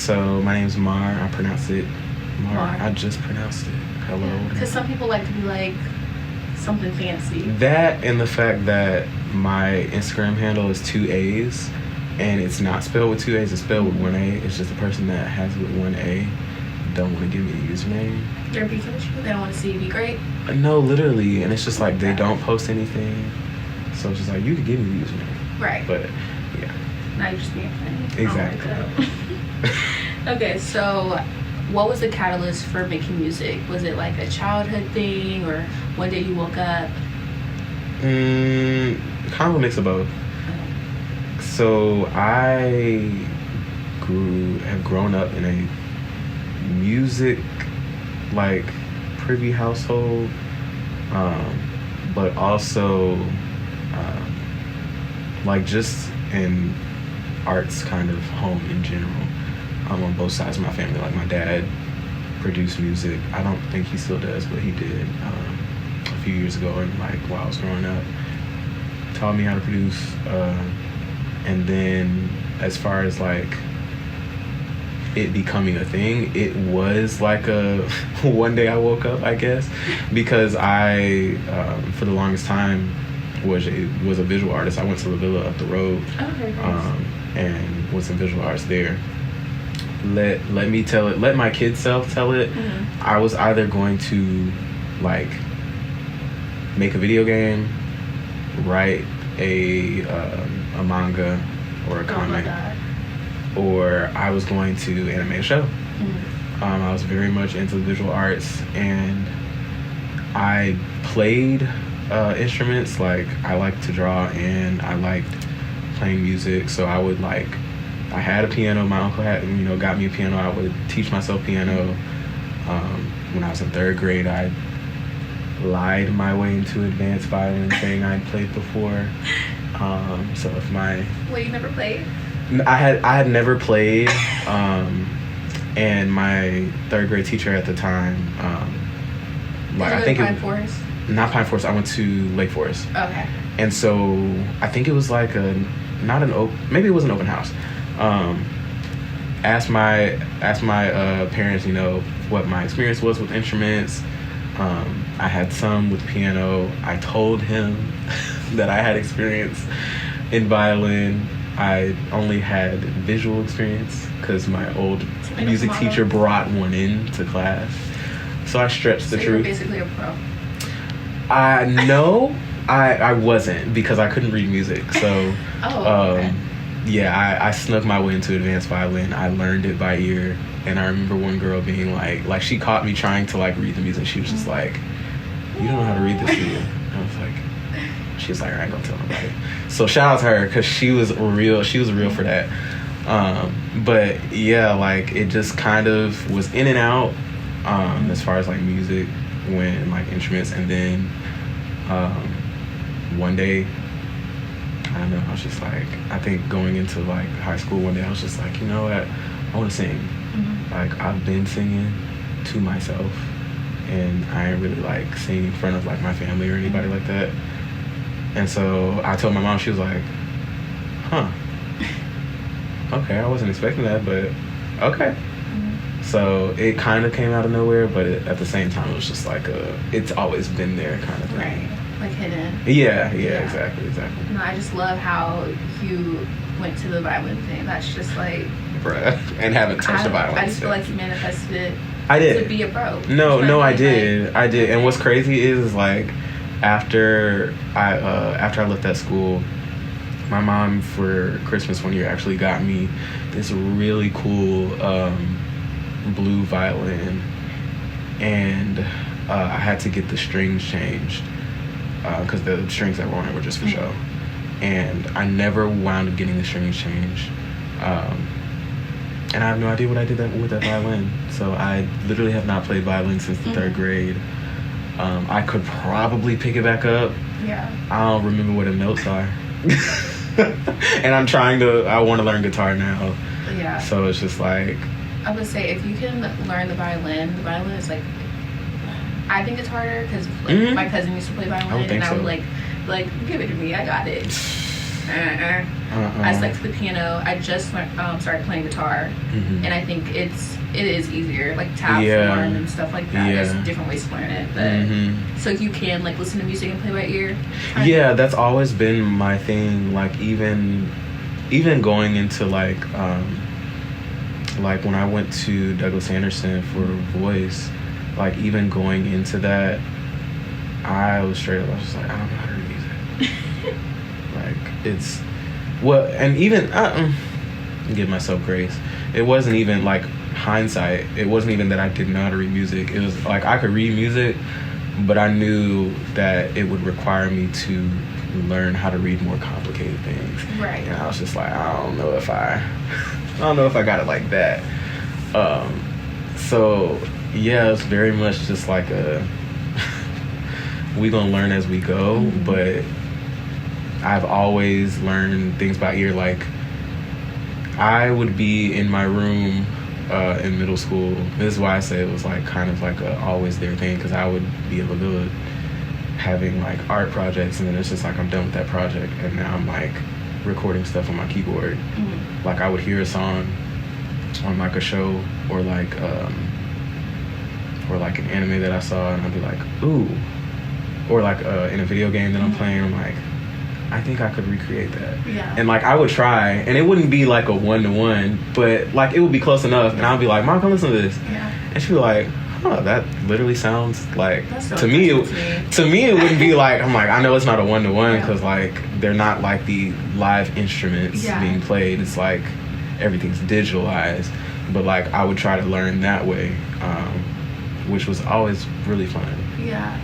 So my name's Mar. I pronounce it Mar. Mar. I just pronounced it. Hello. Because some people like to be like something fancy. That and the fact that my Instagram handle is 2 A's, and it's not spelled with 2 A's. It's spelled with 1 A. It's just the person that has it with 1 A don't want to give me a username. They're beefing with you. They don't want to see you be great. No, literally, and it's just like they don't post anything. So it's just like you could give me the username. Right. But yeah. Now you're just being funny. Exactly. Okay, so what was the catalyst for making music? Was it like a childhood thing, or one day you woke up? Kind of a mix of both. So I have grown up in a music like privy household, but also like just in arts kind of home in general. On both sides of my family. Like my dad produced music. I don't think he still does, but he did a few years ago, and like while I was growing up, taught me how to produce. And then as far as like it becoming a thing, it was like a one day I woke up, I guess, because I for the longest time was a visual artist. I went to La Villa up the road, and was in visual arts there. Let me tell it. Let my kid self tell it. Mm-hmm. I was either going to like make a video game, write a manga or a comic, or I was going to animate a show. Mm-hmm. I was very much into visual arts, and I played instruments. Like I liked to draw, and I liked playing music. So I would like. I had a piano. My uncle had, got me a piano. I would teach myself piano. When I was in 3rd grade, I lied my way into advanced violin, saying I'd played before. So if my... Wait, you never played? I had never played. And my 3rd grade teacher at the time, I think Pine Forest? Not Pine Forest. I went to Lake Forest. Okay. And so I think it was like maybe it was an open house. Asked my parents, what my experience was with instruments. I had some with piano. I told him that I had experience in violin. I only had visual experience because my old music teacher brought one in to class. So I stretched the truth. You were basically a pro. No, I wasn't, because I couldn't read music. So okay. Yeah, I snuck my way into advanced violin. I learned it by ear, and I remember one girl being like she caught me trying to like read the music. She was just like, "You don't know how to read this, do you?" And I was like, she was like, "I ain't gonna tell nobody." So shout out to her, because she was real for that. But yeah, like it just kind of was in and out as far as like music, when like instruments, and then one day, I don't know, I was just like, I think going into like high school one day, I was just like, you know what, I want to sing. Mm-hmm. Like I've been singing to myself, and I ain't really like singing in front of like my family or anybody like that. And so I told my mom. She was like, huh, okay, I wasn't expecting that, but okay. Mm-hmm. So it kind of came out of nowhere, but at the same time, it was just like it's always been there kind of thing. Right. Like hidden. Yeah, exactly. No, I just love how you went to the violin thing. That's just like... Bruh. And haven't touched the violin. I just feel like you manifested it. I did. To be a pro. No, I did. Like, I did. And what's crazy is like, after I left that school, my mom for Christmas one year actually got me this really cool blue violin, and I had to get the strings changed. Because the strings that were on it were just for show. And I never wound up getting the strings changed. And I have no idea what I did with that violin. So I literally have not played violin since the 3rd grade. I could probably pick it back up. Yeah. I don't remember what the notes are. And I want to learn guitar now. Yeah. So it's just like... I would say, if you can learn the violin is like... I think it's harder because my cousin used to play violin, and I would like give it to me. I got it. I stuck to the piano. I just started playing guitar, and I think it is easier, like tab form and stuff like that. There's different ways to learn it, but so you can like listen to music and play by ear. Yeah, that's always been my thing. Like even going into like when I went to Douglas Anderson for voice, like even going into that, I was straight up. I was just like, I don't know how to read music. Like it's and even give myself grace. It wasn't even like hindsight. It wasn't even that I didn't know how to read music. It was like I could read music, but I knew that it would require me to learn how to read more complicated things. Right. And I was just like, I don't know if I got it like that. So yeah, it's very much just like we gonna learn as we go, but I've always learned things by ear. Like I would be in my room in middle school. This is why I say it was like kind of like a always there thing, because I would be in the village having like art projects, and then it's just like I'm done with that project, and now I'm like recording stuff on my keyboard. Like I would hear a song on like a show or like an anime that I saw, and I'd be like, ooh, or like in a video game that I'm playing, I'm like, I think I could recreate that. Yeah. And like I would try, and it wouldn't be like a 1-to-1, but like it would be close enough, and I'd be like, Mom, come listen to this. Yeah. And she'd be like, huh, that literally sounds like, So to me it wouldn't be like, I'm like, I know it's not a 1-to-1 because like they're not like the live instruments being played. It's like everything's digitalized, but like I would try to learn that way, which was always really fun. Yeah.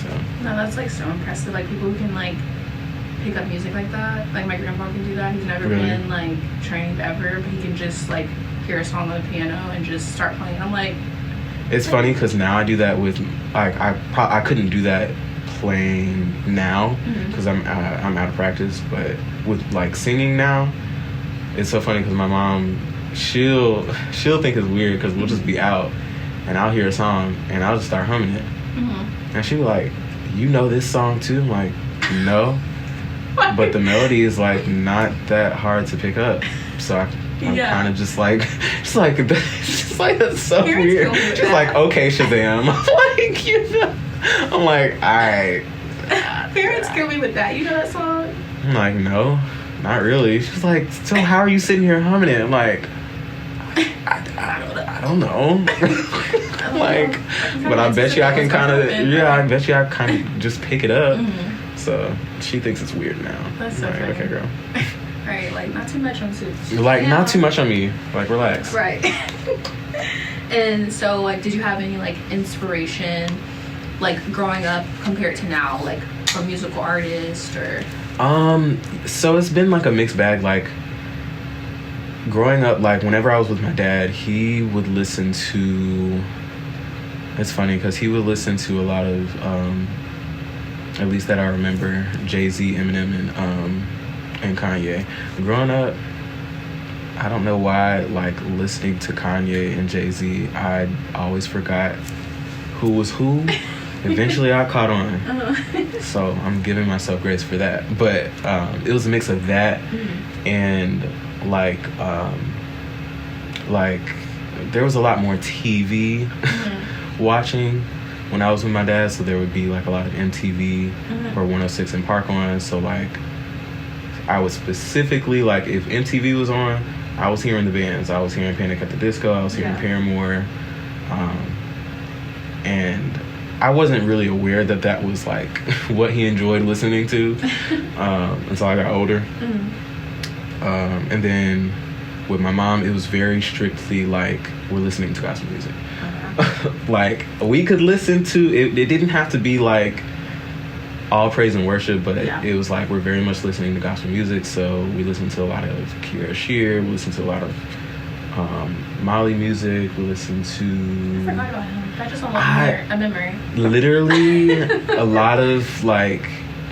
So No, that's like so impressive. Like people who can like pick up music like that. Like my grandpa can do that. He's never been like trained ever, but he can just like hear a song on the piano and just start playing. I'm like, it's funny because now I do that with like I couldn't do that playing now because I'm out of practice, but with like singing now, it's so funny because my mom, she'll think it's weird because we'll just be out and I'll hear a song and I'll just start humming it, and she'll be like, you know this song too? I'm like, no. But the melody is like not that hard to pick up, so I'm kind of just like that's so weird. She's like, okay, Shazam. I'm like, I'm like, all right. Parents kill me with that. You know that song? I'm like, no, not really. She's like, so how are you sitting here humming it? I'm like, I don't know. I'm like, but I bet you I can kind of, I bet you I kind of just pick it up. So she thinks it's weird now. That's so funny. Okay, girl. Right, like not too much on Suits. Like not too much on me. Like relax. Right. And so, like, did you have any like inspiration, like growing up compared to now, like a musical artist or? So it's been like a mixed bag. Like growing up, like whenever I was with my dad, he would listen to. It's funny because he would listen to a lot of. At least that I remember, Jay-Z, Eminem, and Kanye. Growing up, I don't know why, like, listening to Kanye and Jay-Z, I always forgot who was who. Eventually, I caught on. So I'm giving myself grace for that. But it was a mix of that and, like, there was a lot more TV watching when I was with my dad, so there would be like a lot of MTV or 106 and Park on. So like I would specifically, like if MTV was on, I was hearing the bands. I was hearing Panic at the Disco, I was hearing Paramore, and I wasn't really aware that that was like what he enjoyed listening to until I got older. And then with my mom, it was very strictly like we're listening to gospel music. Like we could listen to it. It didn't have to be like all praise and worship, but it was like we're very much listening to gospel music. So we listened to a lot of Kira Shear. We listened to a lot of Molly music. We listened to. I forgot about him. That just unlocked a memory. Literally a lot of like,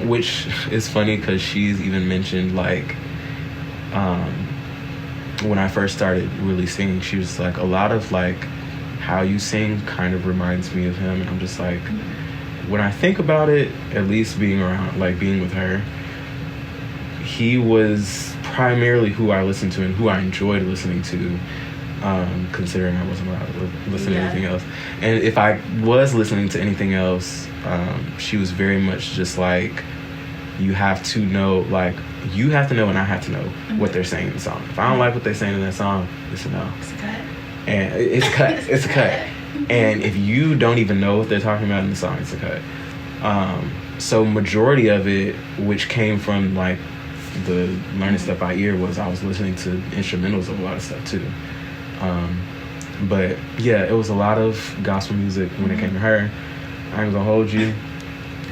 which is funny because she's even mentioned like, when I first started really singing, she was like a lot of like. How you sing kind of reminds me of him, and I'm just like, when I think about it, at least being around, like being with her, he was primarily who I listened to and who I enjoyed listening to, considering I wasn't allowed to listen to anything else. And if I was listening to anything else, she was very much just like, you have to know, like, you have to know and I have to know what they're saying in the song. If I don't like what they're saying in that song, it's a no. It's a cut. And it's a cut. It's a cut. And if you don't even know what they're talking about in the song, it's a cut. So majority of it, which came from like the learning stuff by ear, was I was listening to instrumentals of a lot of stuff too. But yeah, it was a lot of gospel music when it came to her. I ain't gonna hold you.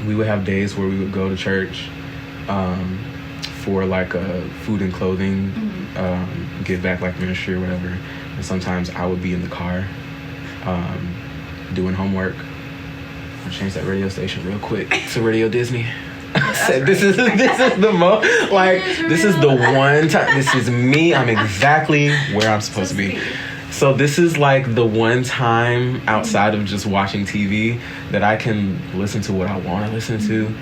We would have days where we would go to church for like food and clothing, give back like ministry or whatever. And sometimes I would be in the car doing homework. I'll change that radio station real quick to Radio Disney. I said, this is the most, like, this is the one time, this is me, I'm exactly where I'm supposed to be. So this is like the one time outside of just watching TV that I can listen to what I want to listen to.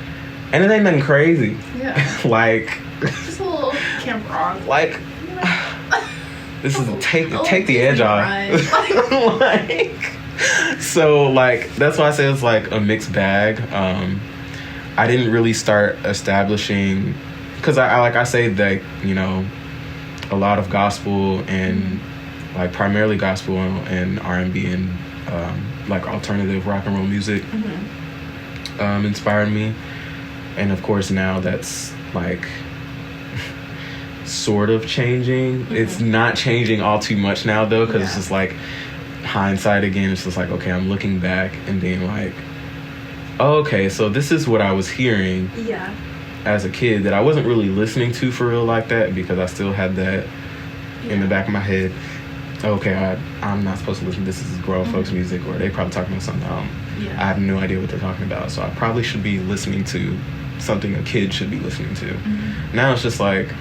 And it ain't nothing crazy. Yeah. Like, just a little Camp Rock. Like, this is take the edge off. Like, so like, that's why I say it's like a mixed bag. I didn't really start establishing, because I say that, you know, a lot of gospel and like primarily gospel and R&B and like alternative rock and roll music inspired me. And of course now that's like sort of changing. It's not changing all too much now though, because it's just like hindsight again. It's just like, okay, I'm looking back and being like, oh, okay, so this is what I was hearing as a kid that I wasn't really listening to for real like that, because I still had that in the back of my head. Okay, I'm not supposed to listen to this is grown folks music, or they probably talking about something I have no idea what they're talking about, so I probably should be listening to something a kid should be listening to. Now it's just like,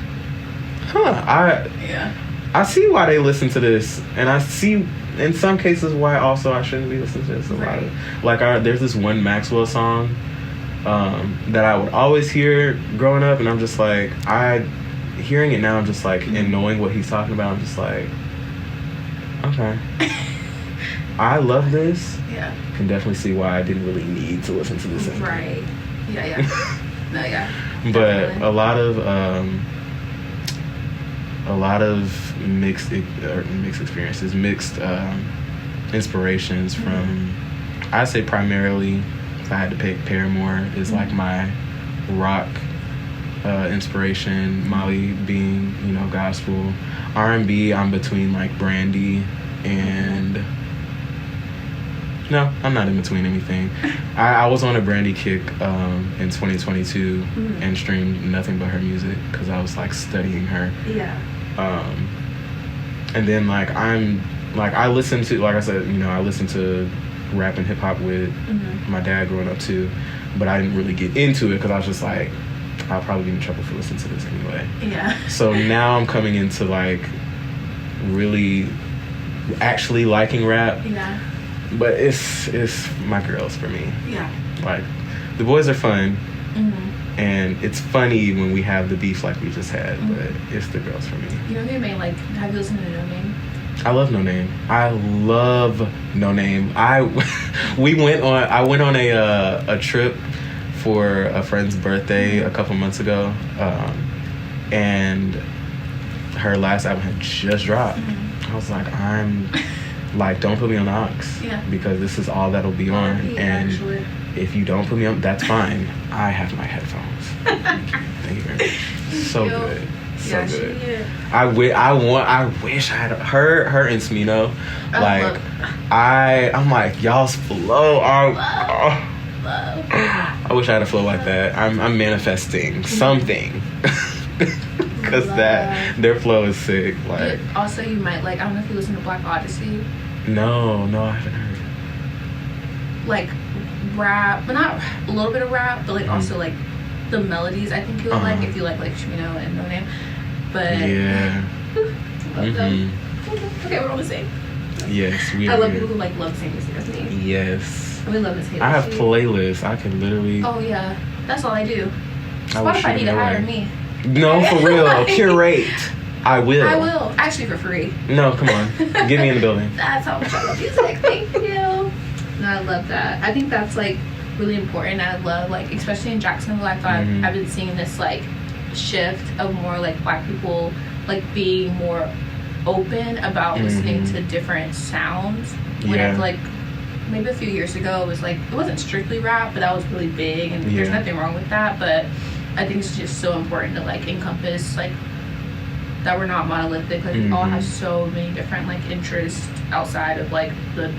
I see why they listen to this, and I see in some cases why also I shouldn't be listening to this. A lot of, like, there's this one Maxwell song that I would always hear growing up, and I'm just like, hearing it now, I'm just like, and knowing what he's talking about, I'm just like, okay. I love this. Yeah. Can definitely see why I didn't really need to listen to this anymore. Right. Yeah. No, yeah. But definitely. a lot of mixed experiences, mixed inspirations from, I'd say primarily, if I had to pick, Paramore is like my rock inspiration. Molly being, you know, gospel. R&B, I'm between like Brandy and... No, I'm not in between anything. I was on a Brandy kick in 2022 and streamed nothing but her music because I was like studying her. Yeah. And then like I listen to, like I said, you know, I listened to rap and hip hop with my dad growing up too, but I didn't really get into it because I was just like, I'll probably be in trouble for listening to this anyway. Yeah. So now I'm coming into like really actually liking rap. Yeah. But it's my girls for me. Yeah. Like, the boys are fun. And it's funny when we have the beef like we just had, but it's the girls for me. You know who made, like, have you listened to No Name? I love No Name. I love No Name. I went on a trip for a friend's birthday a couple months ago, and her last album had just dropped. I was like, I'm like, don't put me on the aux, because this is all that'll be on, and if you don't put me on, that's fine. I have my headphones. Thank you very much. So good. So good. I wish I had her and Smino. Like, I'm like, y'all's flow are. I wish I had a flow like that. I'm manifesting something. Because their flow is sick. Like, also, you might like, I don't know if you listen to Black Odyssey. No, I haven't heard. Like rap, but not a little bit of rap, but like also like the melodies. I think you'll like if you like Shmino and No Name. But yeah, love them. Okay, we're on the same. Yes, we are. I love here. people who like love the same music as me. Yes. And we love Miss Haley. I have playlists. I can literally. Oh yeah, that's all I do. Spotify need to hire me. No, for real. Curate. I will. Actually, for free. No, come on. Get me in the building. That's how much I love music. Thank you. No, I love that. I think that's like really important. I love, like, especially in Jacksonville, I thought I've been seeing this like shift of more like Black people like being more open about listening to different sounds. When I feel like maybe a few years ago it was like, it wasn't strictly rap, but that was really big, and there's nothing wrong with that, but I think it's just so important to like encompass like that we're not monolithic, like we all have so many different like interests outside of like the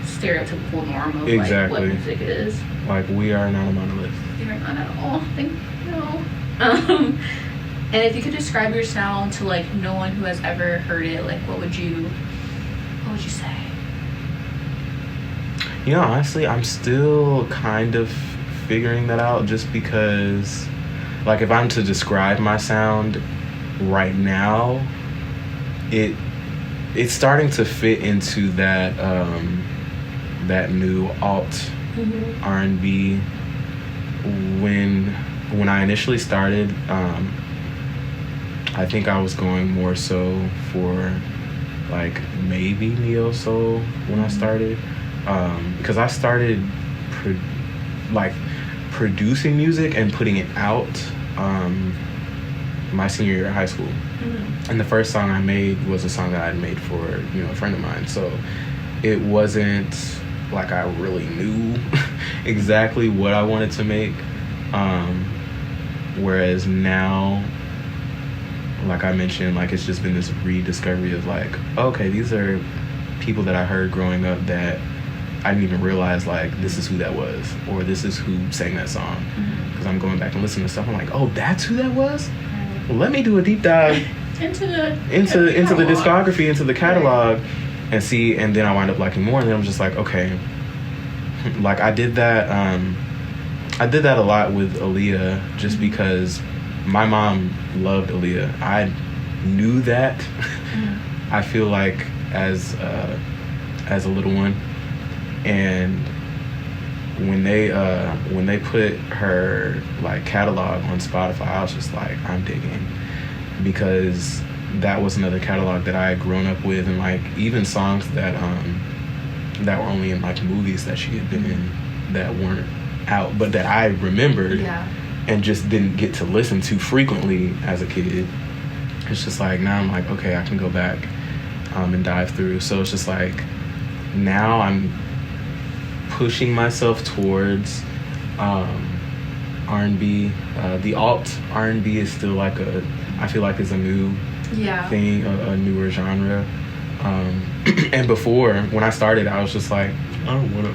stereotypical norm of like what music is. Like, we are not a monolith. We are not at all. Thank you. And if you could describe your sound to like no one who has ever heard it, like what would you say? You know, honestly, I'm still kind of figuring that out, just because, like, if I'm to describe my sound right now, it's starting to fit into that that new alt R&B. When I initially started, I think I was going more so for like maybe neo soul when I started, because I started producing music and putting it out my senior year of high school. And the first song I made was a song that I'd made for, you know, a friend of mine. So it wasn't like I really knew exactly what I wanted to make. Whereas now, like I mentioned, like it's just been this rediscovery of like, okay, these are people that I heard growing up that I didn't even realize like this is who that was, or this is who sang that song. Because I'm going back and listening to stuff, I'm like, oh, that's who that was? Well, let me do a deep dive into the discography, into the catalog, and see. And then I wind up liking more, and then I'm just like, okay, like I did that a lot with Aaliyah, just because my mom loved Aaliyah. I knew that. I feel like as a little one, and when they put her like catalog on Spotify, I was just like, I'm digging, because that was another catalog that I had grown up with, and like even songs that were only in like movies that she had been in that weren't out, but that I remembered and just didn't get to listen to frequently as a kid. It's just like, now I'm like, okay, I can go back and dive through. So it's just like, now I'm pushing myself towards R&B. The alt R&B is still like I feel like is a new thing, a newer genre. And before, when I started, I was just like, I don't want to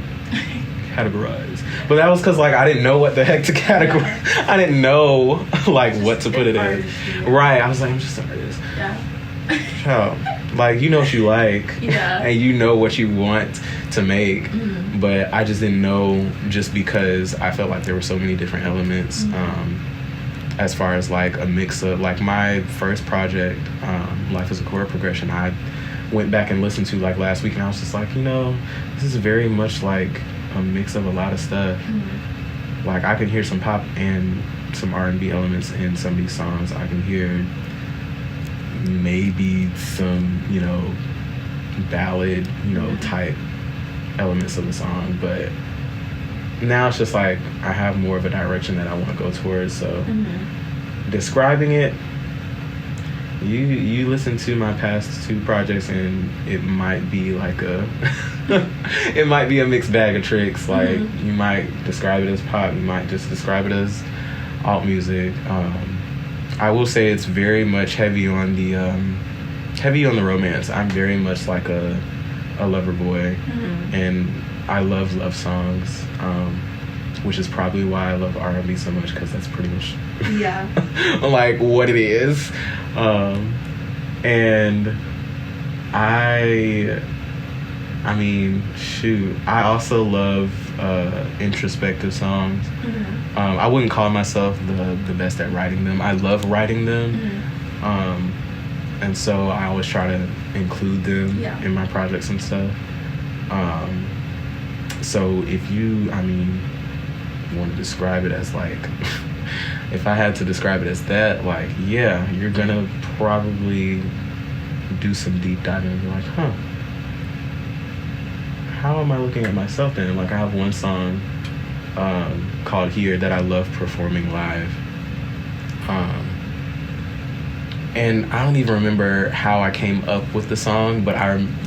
categorize. But that was because like I didn't know what the heck to categorize. I didn't know like what to put it in. Right. I was like, I'm just an artist. Child. Like, you know what you like, and you know what you want to make, but I just didn't know, just because I felt like there were so many different elements, as far as like a mix of like my first project, Life is a Chord Progression. I went back and listened to like last week, and I was just like, you know, this is very much like a mix of a lot of stuff. Like I can hear some pop and some R&B elements in some of these songs. I can hear maybe some, you know, ballad, you know, type elements of the song, but now it's just like I have more of a direction that I want to go towards. So describing it, you listen to my past two projects, and it might be like it might be a mixed bag of tricks. Like you might describe it as pop, you might just describe it as alt music. I will say it's very much heavy on the romance. I'm very much like a lover boy, and I love songs, which is probably why I love R&B so much, because that's pretty much like what it is. And I mean, shoot, I also love introspective songs. I wouldn't call myself the best at writing them. I love writing them, and so I always try to include them in my projects and stuff. So if you, want to describe it as like if I had to describe it as that, like, yeah, you're gonna probably do some deep diving and be like, huh, how am I looking at myself then? Like, I have one song called Here that I love performing live. And I don't even remember how I came up with the song, but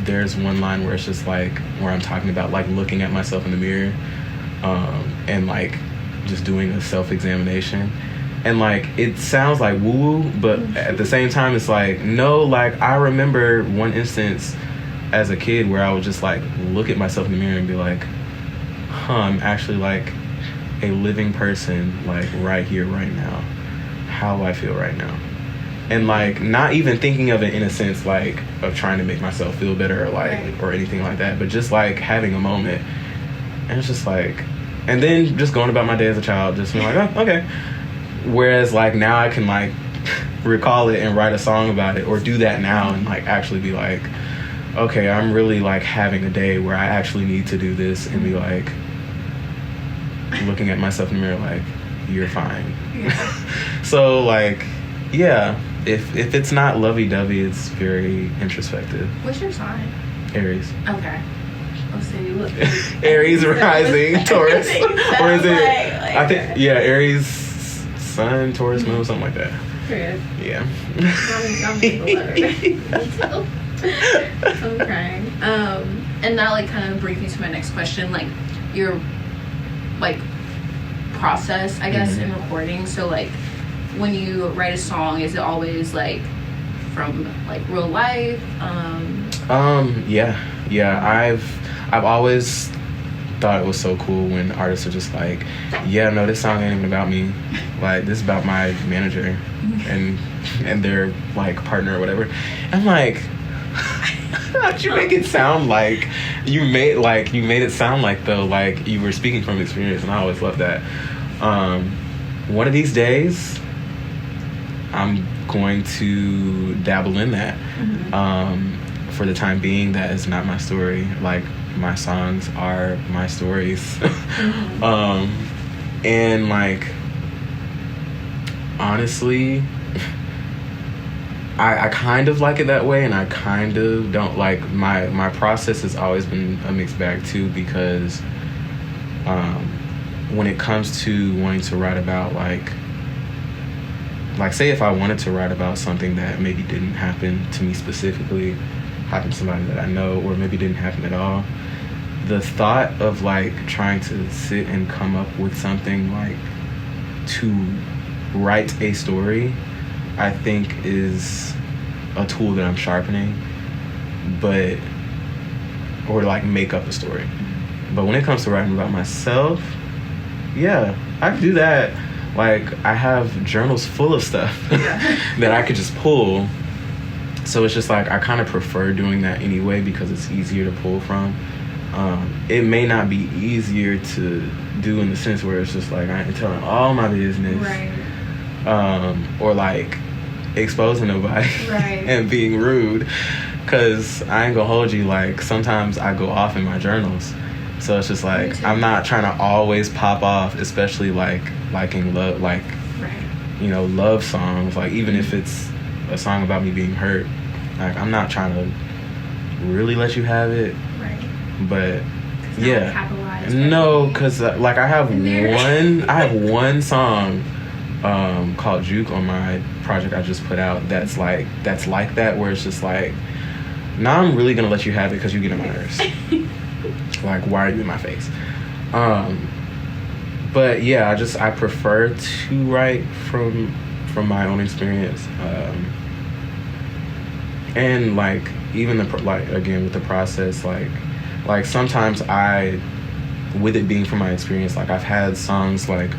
there's one line where it's just like, where I'm talking about like looking at myself in the mirror, and like just doing a self-examination. And like, it sounds like woo-woo, but at the same time, it's like, no, like I remember one instance as a kid where I would just like look at myself in the mirror and be like, huh, I'm actually like a living person, like right here, right now. How do I feel right now? And like, not even thinking of it in a sense like of trying to make myself feel better or like or anything like that, but just like having a moment. And it's just like, and then just going about my day as a child, just being like, oh, okay. Whereas like now I can like recall it and write a song about it, or do that now and like actually be like, okay, I'm really like having a day where I actually need to do this, and be like looking at myself in the mirror like, you're fine. Yeah. So like, yeah, if it's not lovey-dovey, it's very introspective. What's your sign? Aries. Okay. Let's see. Look. Aries rising, Taurus. Or is it? I think, yeah, Aries, Sun, Taurus, Moon, something like that. Period. Yeah. Okay. And that like kind of brings me to my next question, like your like process, I guess, in recording. So like, when you write a song, is it always like from like real life? Yeah. I've always thought it was so cool when artists are just like, yeah, no, this song ain't even about me. Like, this is about my manager and their like partner or whatever. I'm like, how'd you make it sound like you made it sound like though like you were speaking from experience? And I always love that. One of these days I'm going to dabble in that. For the time being, that is not my story. Like, my songs are my stories. And like, honestly, I kind of like it that way, and I kind of don't. Like, my process has always been a mixed bag too, because when it comes to wanting to write about like say if I wanted to write about something that maybe didn't happen to me specifically, happened to somebody that I know, or maybe didn't happen at all, the thought of like trying to sit and come up with something like to write a story, I think is a tool that I'm sharpening, or like make up a story. But when it comes to writing about myself, yeah, I can do that. Like, I have journals full of stuff that I could just pull. So it's just like, I kind of prefer doing that anyway because it's easier to pull from. It may not be easier to do in the sense where it's just like, I ain't telling all my business. Right. Or like exposing nobody and being rude. Because I ain't gonna hold you, like, sometimes I go off in my journals. So it's just like, I'm not trying to always pop off, especially like liking love, like, you know, love songs. Like, even if it's a song about me being hurt, like, I'm not trying to really let you have it. Right. But yeah, no, because like I have one song called Juke on my project I just put out that's like that, where it's just like, now I'm really gonna let you have it because you get on my nerves. Like, why are you in my face? But yeah, I prefer to write from my own experience, and like even again with the process, like sometimes with it being from my experience, like I've had songs like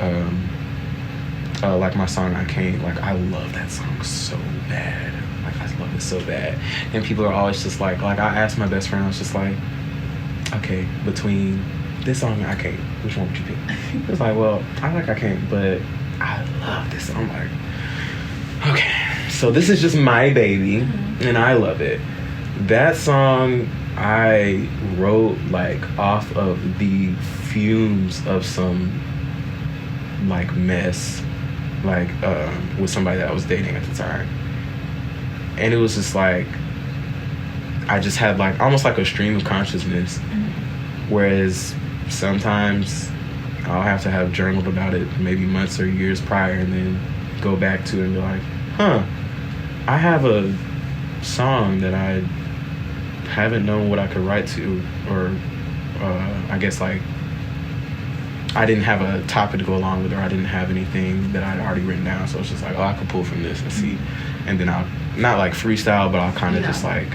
my song I Can't, like I love that song so bad, like I love it so bad, and people are always just like I asked my best friend, I was just like, okay, between this song and I Can't, which one would you pick? It was like, well, I like I Can't, but I love this song. I'm like, okay, so this is just my baby, and I love it. That song I wrote like off of the fumes of some like mess like with somebody that I was dating at the time, and it was just like I just had like almost like a stream of consciousness, whereas sometimes I'll have to have journaled about it maybe months or years prior, and then go back to it and be like, I have a song that I haven't known what I could write to, or I guess like I didn't have a topic to go along with, or I didn't have anything that I'd already written down, so it's just like, I could pull from this and see, and then I'll not like freestyle, but I'll kind of just like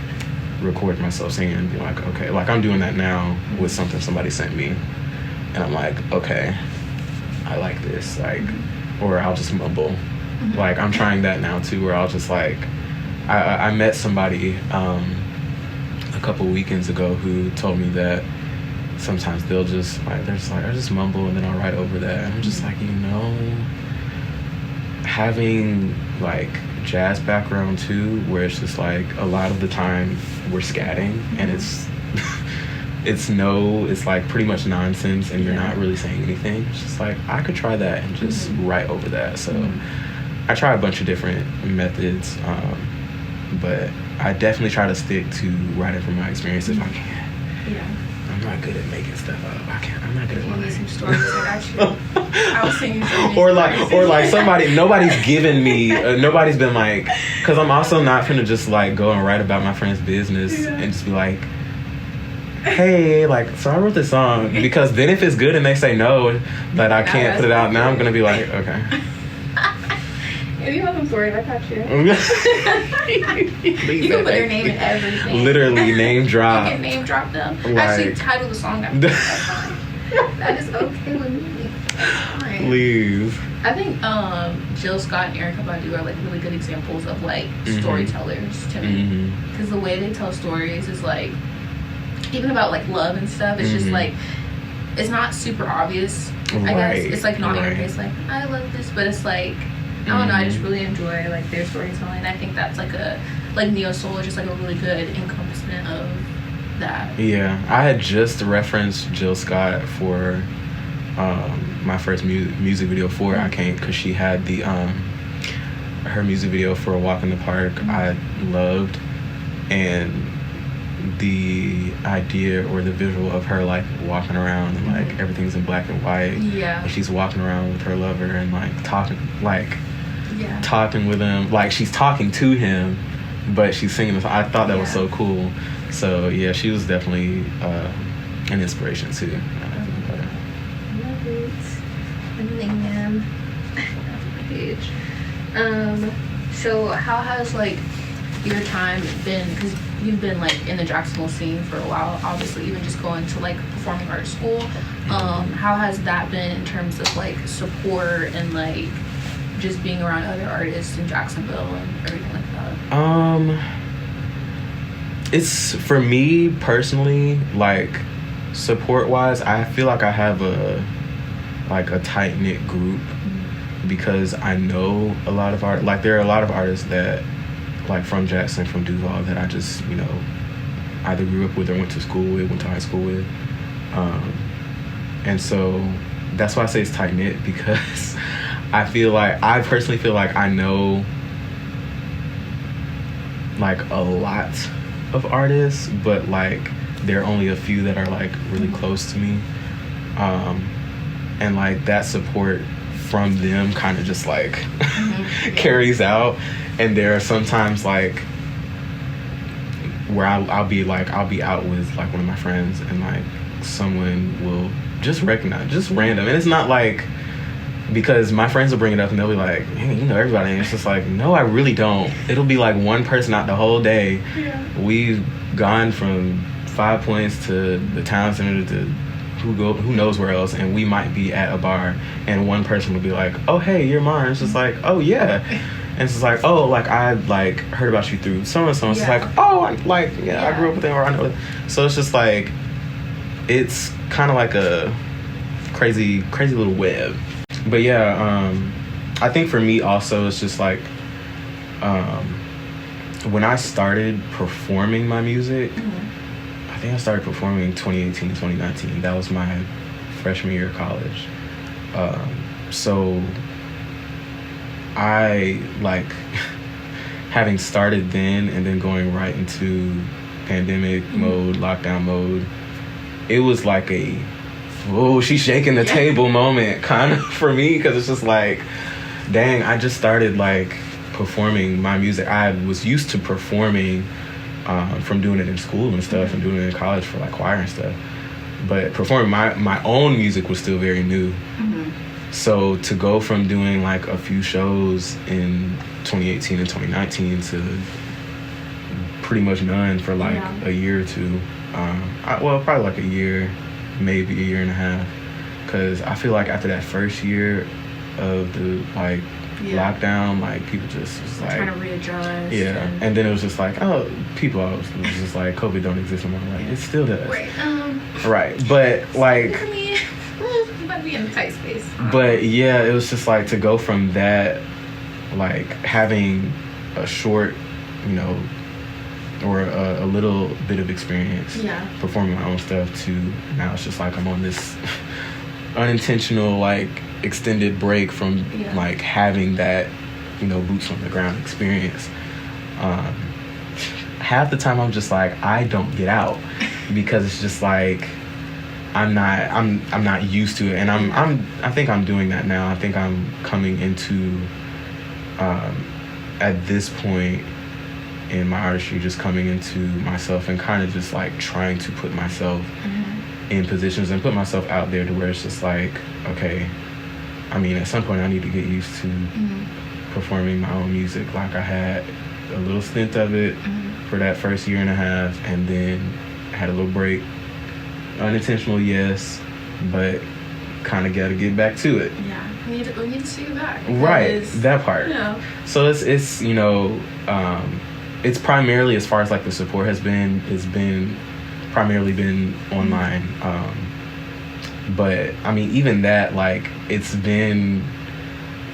record myself singing and be like, okay, like I'm doing that now with something somebody sent me, and I'm like, okay, I like this, like, or I'll just mumble. Like I'm trying that now too, where I'll just like I met somebody a couple weekends ago who told me that sometimes they'll just like, they're just like, I just mumble and then I'll write over that, and I'm just like, having like jazz background too, where it's just like a lot of the time we're scatting and it's like pretty much nonsense, and you're not really saying anything. It's just like I could try that and just write over that. So I try a bunch of different methods, but I definitely try to stick to writing from my experience if I can. I'm not good at making stuff up. I'm not good at lying. Some stories. I was singing or like somebody, nobody's given me, nobody's been like, because I'm also not finna just like go and write about my friend's business and just be like, hey, like, so I wrote this song, because then if it's good and they say no, that I can't put it out, now I'm gonna be like, okay. If you have some stories, I got you. You can put their name in everything. Literally name drop. You can name drop them. Like, actually title the song after that's fine. That is okay with me. Fine. Please. I think Jill Scott and Erykah Badu are like really good examples of like storytellers to me, because the way they tell stories is like, even about like love and stuff, it's just like, it's not super obvious. I guess it's like not in your face, like I love this, but it's like, I don't know, I just really enjoy like their storytelling. I think that's like neo soul is just like a really good encompassment of that. Yeah, I had just referenced Jill Scott for my first music video for I Can't, because she had the her music video for A Walk in the Park. I loved, and the idea or the visual of her like walking around and like everything's in black and white, and she's walking around with her lover and like talking with him, like she's talking to him but she's singing the song. I thought that was so cool. So yeah, she was definitely an inspiration too. Love it. Amazing. Page. So how has like your time been, because you've been like in the Jacksonville scene for a while, obviously, even just going to like performing arts school, how has that been in terms of like support and like just being around other artists in Jacksonville and everything like that? It's, for me personally, like support wise, I feel like I have a tight-knit group, because I know a lot of art, like there are a lot of artists that like from Jackson, from Duval, that I just, either grew up with or went to school with, went to high school with. And so that's why I say it's tight-knit, because I personally feel like I know like a lot of artists, but like there are only a few that are like really close to me. And like that support from them kind of just like carries out. And there are sometimes like where I'll be out with like one of my friends, and like someone will just recognize, just random, and it's not like, because my friends will bring it up and they'll be like, hey, you know everybody, and it's just like, no, I really don't. It'll be like one person out the whole day. We've gone from 5 Points to the town center to who knows where else, and we might be at a bar, and one person will be like, oh hey, you're Mara. It's just like, oh yeah. And it's just like, oh, like I like heard about you through so and so. It's like, oh, I grew up with them, or I know it. So it's just like, it's kind of like a crazy little web. But yeah, I think for me also, it's just like, when I started performing my music, I think I started performing 2018, 2019. That was my freshman year of college. So I like having started then and then going right into pandemic mode, lockdown mode. It was like a, oh, she's shaking the table moment kind of for me, because it's just like, dang, I just started like performing my music. I was used to performing from doing it in school and stuff and doing it in college for like choir and stuff. But performing my own music was still very new. So to go from doing like a few shows in 2018 and 2019 to pretty much none for like a year or two. Well, probably like a year, maybe a year and a half. Because I feel like after that first year of the like lockdown, like people just was like trying to readjust. Yeah, and then it was just like, oh, people was just like, COVID don't exist anymore. Like it still does. Right, but like. I mean, you might be in a tight space. But yeah, it was just like to go from that, like having a short, you know, or a little bit of experience performing my own stuff, to now it's just like I'm on this unintentional like extended break from like having that, you know, boots on the ground experience. Half the time I'm just like, I don't get out, because it's just like I'm not used to it, and I think I'm doing that now. I think I'm coming into at this point in my artistry, just coming into myself and kind of just like trying to put myself in positions and put myself out there to where it's just like, okay, I mean, at some point I need to get used to performing my own music. Like I had a little stint of it for that first year and a half, and then had a little break. Unintentional, yes, but kind of got to get back to it. Yeah, we need to see you back. Right, that part. You know. So it's you know, it's primarily, as far as like the support has been, it's been primarily been online. But I mean, even that, like, it's been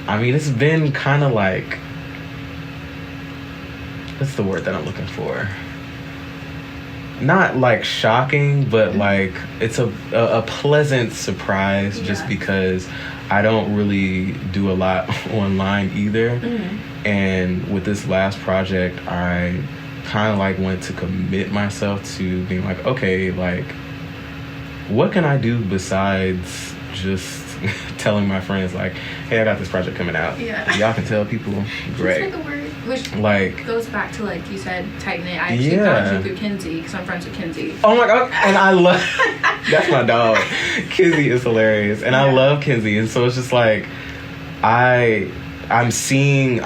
kind of like, what's the word that I'm looking for? Not like shocking, but like it's a pleasant surprise, just because I don't really do a lot online either. And with this last project, I kind of like went to commit myself to being like, okay, like, what can I do besides just telling my friends like, hey, I got this project coming out. Y'all can tell people. Great. Which like goes back to, like you said, tighten it. I actually found you through Kinsey, because I'm friends with Kinsey. Oh my god, and I love that's my dog. Kinsey is hilarious, and I love Kinsey, and so it's just like I'm seeing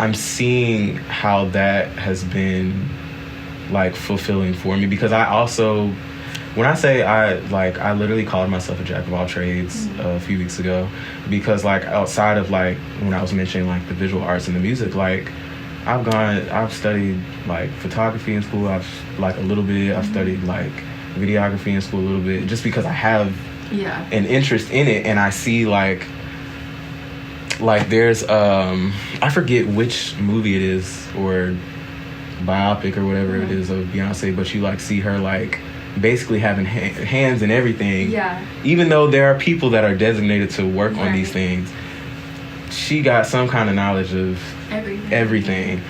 how that has been like fulfilling for me, because I also, when I say I literally called myself a jack of all trades a few weeks ago, because like outside of like when I was mentioning like the visual arts and the music, like I've studied like photography in school. I've like a little bit. I've studied like videography in school a little bit, just because I have an interest in it, and I see like there's I forget which movie it is, or biopic or whatever it is of Beyonce, but you like see her like basically having hands in everything. Even though there are people that are designated to work on these things, she got some kind of knowledge of everything.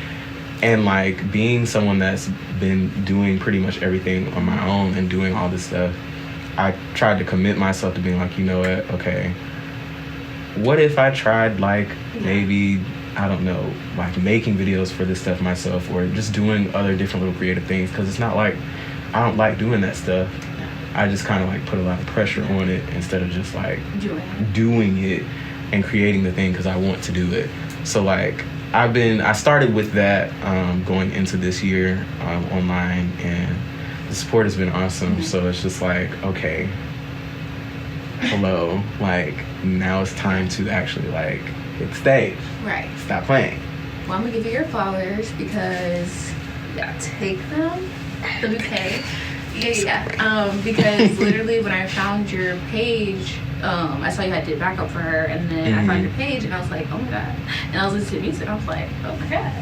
And like being someone that's been doing pretty much everything on my own and doing all this stuff, I tried to commit myself to being like, you know what, okay, what if I tried like maybe, I don't know, like making videos for this stuff myself, or just doing other different little creative things, because it's not like I don't like doing that stuff. I just kind of like put a lot of pressure on it instead of just like doing it and creating the thing because I want to do it. So like I started with that going into this year online, and the support has been awesome. So it's just like, okay, hello, like now it's time to actually like hit the stage. Right. Stop playing. Well, I'm gonna give you your flowers because you gotta take them. The bouquet. Because literally when I found your page, I saw you had did backup for her, and then I found your page and I was like, oh my god. And I was listening to music and I was like, oh my god.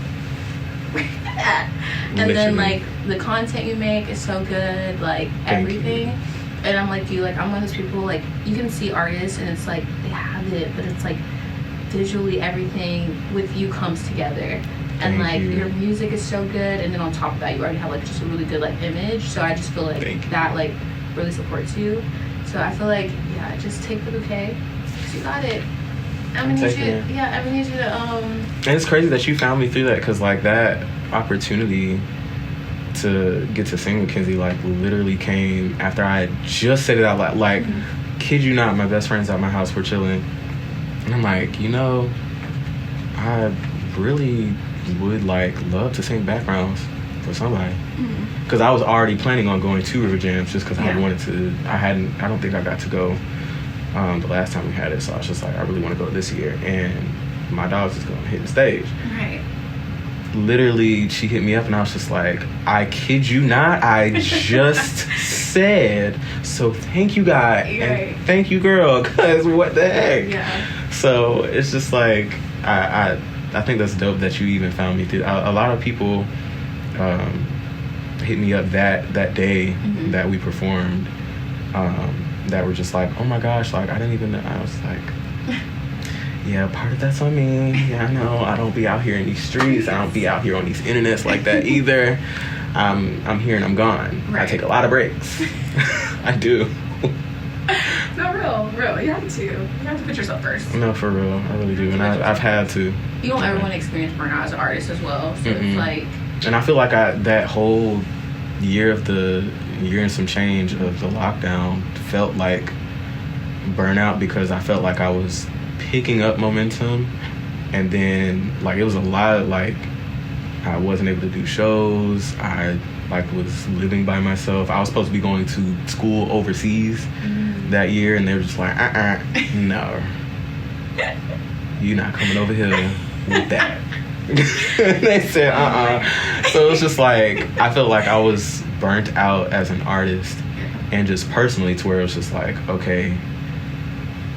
And then like the content you make is so good, like everything. And I'm like you, like I'm one of those people, like you can see artists and it's like they have it, but it's like visually everything with you comes together. And like your music is so good, and then on top of that you already have like just a really good like image, so I just feel like that like really supports you. So I feel like just take the bouquet, because you got it. I'm gonna need you to And it's crazy that you found me through that, because like that opportunity to get to sing with Kenzie like literally came after I had just said it out loud. Like, kid you not, my best friend's at my house, we're chilling, and I'm like, I really would like love to sing backgrounds for somebody, because I was already planning on going to River Jams, just because I wanted to. I don't think I got to go the last time we had it, so I was just like, I really want to go this year, and my dog's just going to hit the stage. Right. Literally, she hit me up and I was just like, I kid you not, I just said, so thank you, guy, and thank you, girl, because what the heck. Yeah. So it's just like, I think that's dope that you even found me through. A lot of people hit me up that day that we performed, that were just like, oh my gosh, like I didn't even know. I was like, yeah, part of that's on me. Yeah, I know. I don't be out here in these streets. I don't be out here on these internets like that either. I'm here and I'm gone. Right. I take a lot of breaks. I do. No, real. You have to. You have to put yourself first. No, for real. I really do. And I've had to. You don't ever want to experience burnout as an artist as well. So it's like... And I feel like that whole year and some change of the lockdown felt like burnout, because I felt like I was picking up momentum, and then like it was a lot, like I wasn't able to do shows. I like was living by myself. I was supposed to be going to school overseas that year, and they were just like, no, you're not coming over here with that. They said So it was just like, I felt like I was burnt out as an artist, and just personally, to where it was just like, okay,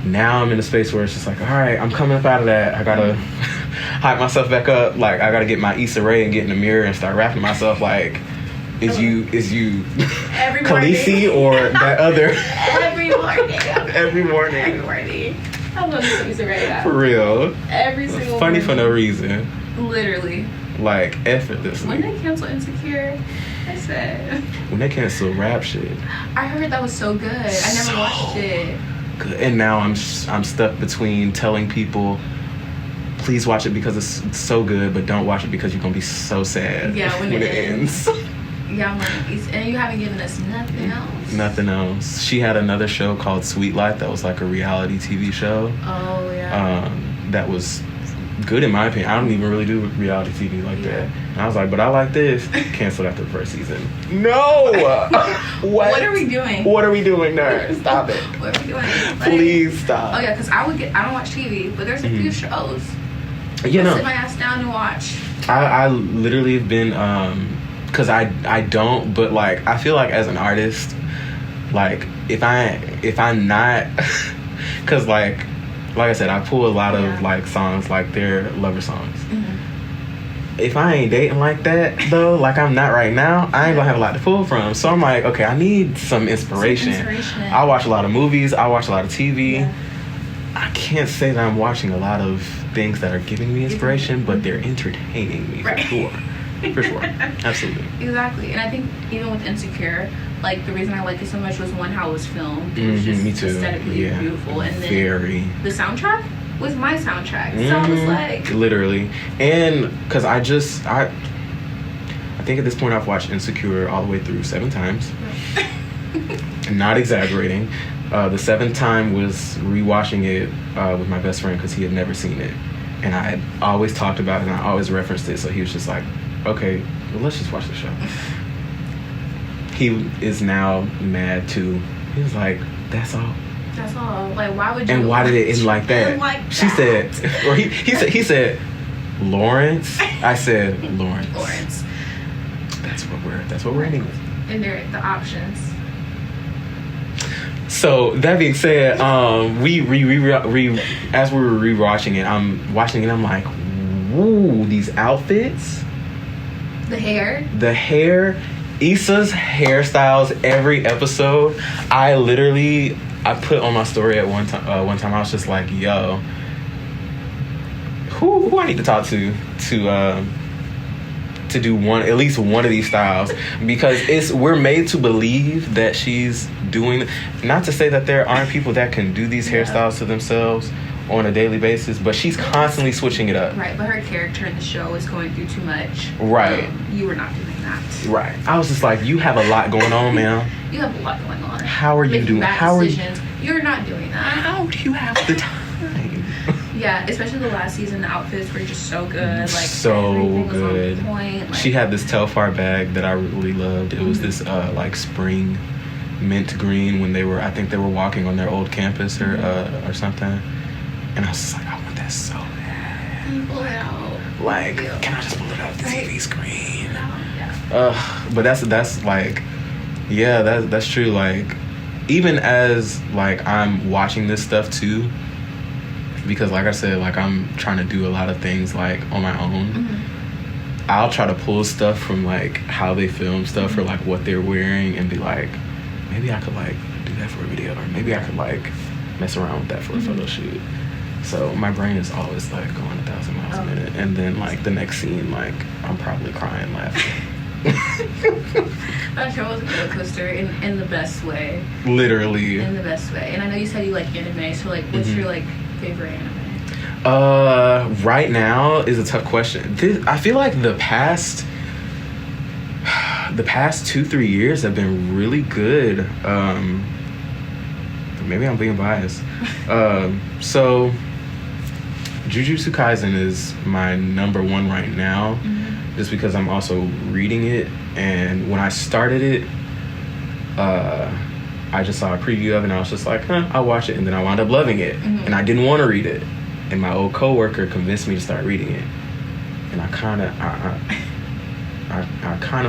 now I'm in a space where it's just like, all right, I'm coming up out of that. I gotta hype myself back up. Like, I gotta get my Issa Rae and get in the mirror and start rapping myself. Like, is you Khaleesi or that other? Every morning. I love Issa Rae. For real. Every single funny morning. For no reason. Literally. Like, effortlessly. When they cancel Insecure, I said. When they cancel rap shit. I heard that was so good. I never watched it. Good. And now I'm stuck between telling people, please watch it because it's so good, but don't watch it because you're gonna be so sad when it ends. Yeah, I'm like, and you haven't given us nothing else. Nothing else. She had another show called Sweet Life that was like a reality TV show. Oh yeah. That was good in my opinion. I don't even really do reality TV like that. And I was like, but I like this. Canceled after the first season. No. What are we doing? What are we doing there? Stop it. What are we doing? Please stop. Oh yeah, because I don't watch TV, but there's a few shows. Sit my ass down and watch. I literally have been because I don't, but like I feel like as an artist, like if I'm not, because like I said, I pull a lot of like songs, like they're lover songs. If I ain't dating like that though, like I'm not right now, I ain't gonna have a lot to pull from. So I'm like, okay, I need some inspiration. I watch a lot of movies, I watch a lot of TV. I can't say that I'm watching a lot of things that are giving me inspiration, but they're entertaining me for sure. For sure. Absolutely. Exactly. And I think even with Insecure, like the reason I like it so much was one, how it was filmed. It was just me too. Aesthetically beautiful. And then the soundtrack was my soundtrack. So I was like, literally. And because I think at this point I've watched Insecure all the way through 7 times. Not exaggerating. The 7th time was rewatching it with my best friend because he had never seen it. And I had always talked about it and I always referenced it. So he was just like, okay, well, let's just watch the show. He is now mad too. He was like, that's all. That's all. Like, why would you? And why did it end like that? She said, or he said, Lawrence. I said, Lawrence. Lawrence. That's what we're ending with. And they're the options. So that being said, we as we were rewatching it, I'm watching it. I'm like, woo, these outfits, the hair, Issa's hairstyles every episode. I put on my story at one time. I was just like, yo, who I need to talk to do at least one of these styles, because we're made to believe that she's doing. Not to say that there aren't people that can do these hairstyles to themselves on a daily basis, but she's constantly switching it up. Right, but her character in the show is going through too much. Right. You were not doing that. Right. I was just like, you have a lot going on, man. You have a lot going on. How are you doing? You're not doing that. How do you have the time? Yeah, especially the last season, the outfits were just so good. Like, so good. Was on point. Like, she had this Telfar bag that I really loved. It was this like spring mint green when I think they were walking on their old campus or something. And I was just like, I want that so bad. Pull it out. Like, can I just pull it out the TV screen? Yeah. But that's like, yeah, that's true. Like, even as like I'm watching this stuff too, because like I said, like I'm trying to do a lot of things like on my own. Mm-hmm. I'll try to pull stuff from like how they film stuff or like what they're wearing and be like, maybe I could like do that for a video, or maybe I could like mess around with that for a photo shoot. So my brain is always like going 1,000 miles a minute, and then like the next scene, like I'm probably crying, laughing. That show was a roller coaster in the best way. Literally. In the best way. And I know you said you like anime, so like, what's your like favorite anime? Right now is a tough question. I feel like the past 2-3 years have been really good. Maybe I'm being biased. So Jujutsu Kaisen is my number one right now, just because I'm also reading it. And when I started it, I just saw a preview of it and I was just like, I'll watch it. And then I wound up loving it. And I didn't want to read it. And my old coworker convinced me to start reading it. And I kind of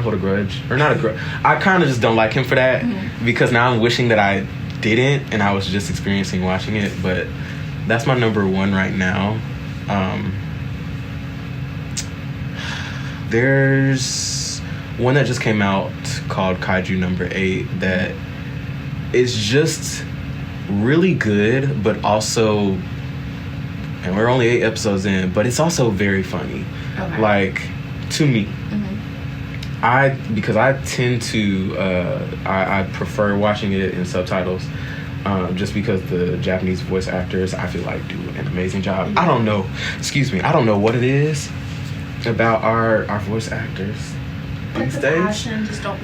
hold a grudge. Or not a grudge. I kind of just don't like him for that. Because now I'm wishing that I didn't and I was just experiencing watching it. But that's my number one right now. There's one that just came out called Kaiju Number 8 that is just really good, but also, and we're only 8 episodes in, but it's also very funny. Okay. Like, to me. Because I tend to, I prefer watching it in subtitles, just because the Japanese voice actors, I feel like, do an amazing job. I don't know what it is about our voice actors these days.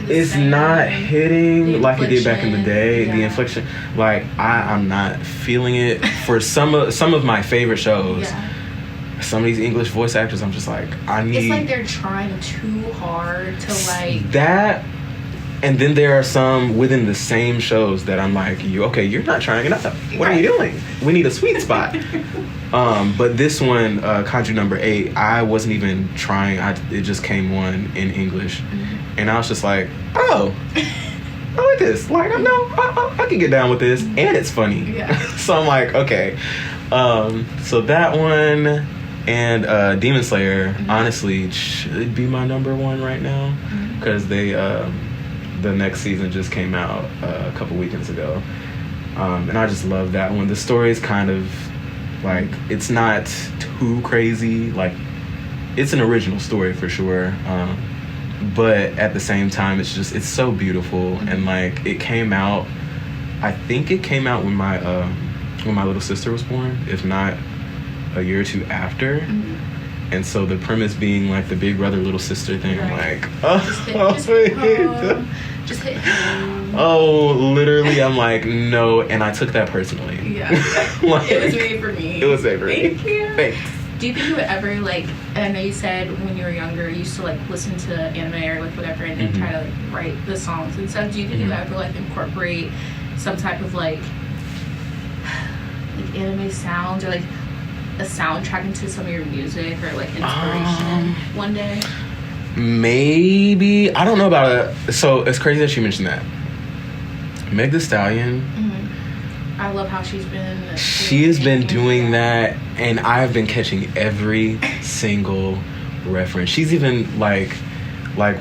It's not hitting like it did back in the day. The inflection, like I'm not feeling it for some of my favorite shows. Some of these English voice actors, I'm just like, it's like they're trying too hard to like that. And then there are some within the same shows that I'm like, you're not trying enough. What are you doing? We need a sweet spot. But this one, Kaiju Number 8, I wasn't even trying. It just came on in English. And I was just like, I like this. Like, I can get down with this. And it's funny. So I'm like, okay. So that one and Demon Slayer, honestly, should be my number one right now. Because they... the next season just came out a couple weekends ago, and I just love that one. The story is kind of like, it's not too crazy, like it's an original story for sure, but at the same time it's so beautiful. And like I think it came out when my little sister was born, if not a year or two after. And so the premise being like the big brother, little sister thing, right. I'm like, just hit home. Oh, literally, I'm like, no. And I took that personally. Yeah. Like, it was made for me. It was made for me. Thank you. Thanks. Do you think you would ever, like, I know you said when you were younger, you used to, like, listen to anime or, like, whatever, and then try to, like, write the songs and stuff. Do you think you would ever, like, incorporate some type of, like anime sounds or, like, a soundtrack into some of your music or like inspiration one day? Maybe. I don't know about it. So it's crazy that you mentioned that. Meg Thee Stallion. I love how she has been doing that, and I've been catching every single reference. She's even like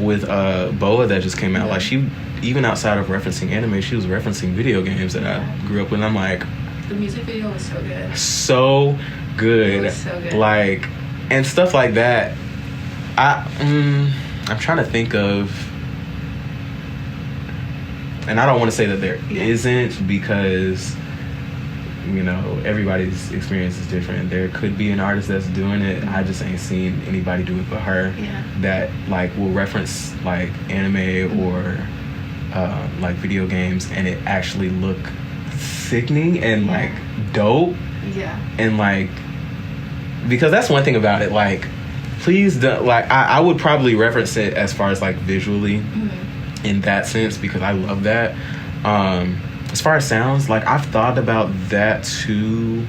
with Boa that just came out. Like she, even outside of referencing anime, she was referencing video games that I grew up with. And I'm like, the music video was so good. So good. It was so good. Like, and stuff like that. I'm trying to think of, and I don't want to say that there isn't, because you know, everybody's experience is different. There could be an artist that's doing it. I just ain't seen anybody do it but her. Yeah. That like will reference like anime or like video games, and it actually look sickening and like dope. Yeah. And like, because that's one thing about it. Like, please don't, like, I would probably reference it as far as like visually in that sense, because I love that. As far as sounds, like, I've thought about that too,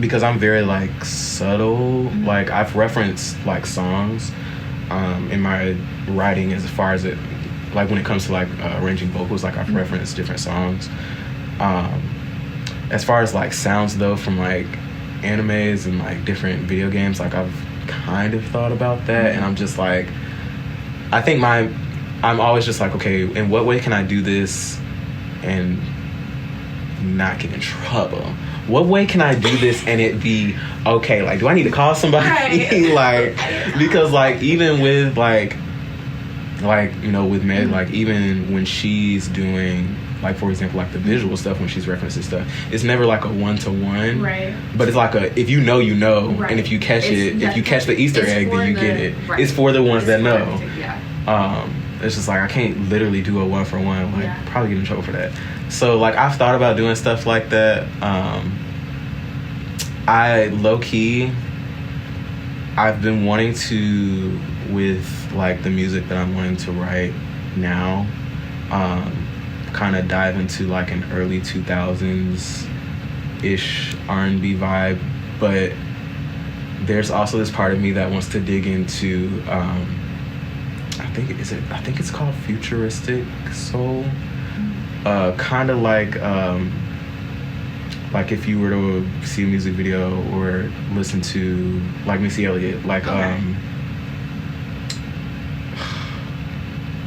because I'm very like subtle. Like, I've referenced like songs in my writing, as far as it, like, when it comes to like arranging vocals, like I've referenced different songs. As far as like sounds though, from like animes and like different video games, like I've kind of thought about that, and I'm just like, I think I'm always just like, okay, in what way can I do this and not get in trouble? What way can I do this and it be okay? Like, do I need to call somebody? Right. Like, because like, even with like, you know, with Meg, like, even when she's doing, like, for example, like the visual stuff, when she's referencing stuff, it's never like a one-to-one. Right. But it's like a, if you know, you know. Right. And if you catch if you catch the Easter egg, then you get it. Right. It's for the ones that know. Yeah. It's just like, I can't literally do a one-for-one. Like, probably get in trouble for that. So, like, I've thought about doing stuff like that. I, low-key, I've been wanting to, with, like, the music that I'm wanting to write now, kind of dive into, like, an early 2000s-ish R&B vibe. But there's also this part of me that wants to dig into, I think it's called futuristic soul. Kind of like if you were to see a music video or listen to like Missy Elliott, like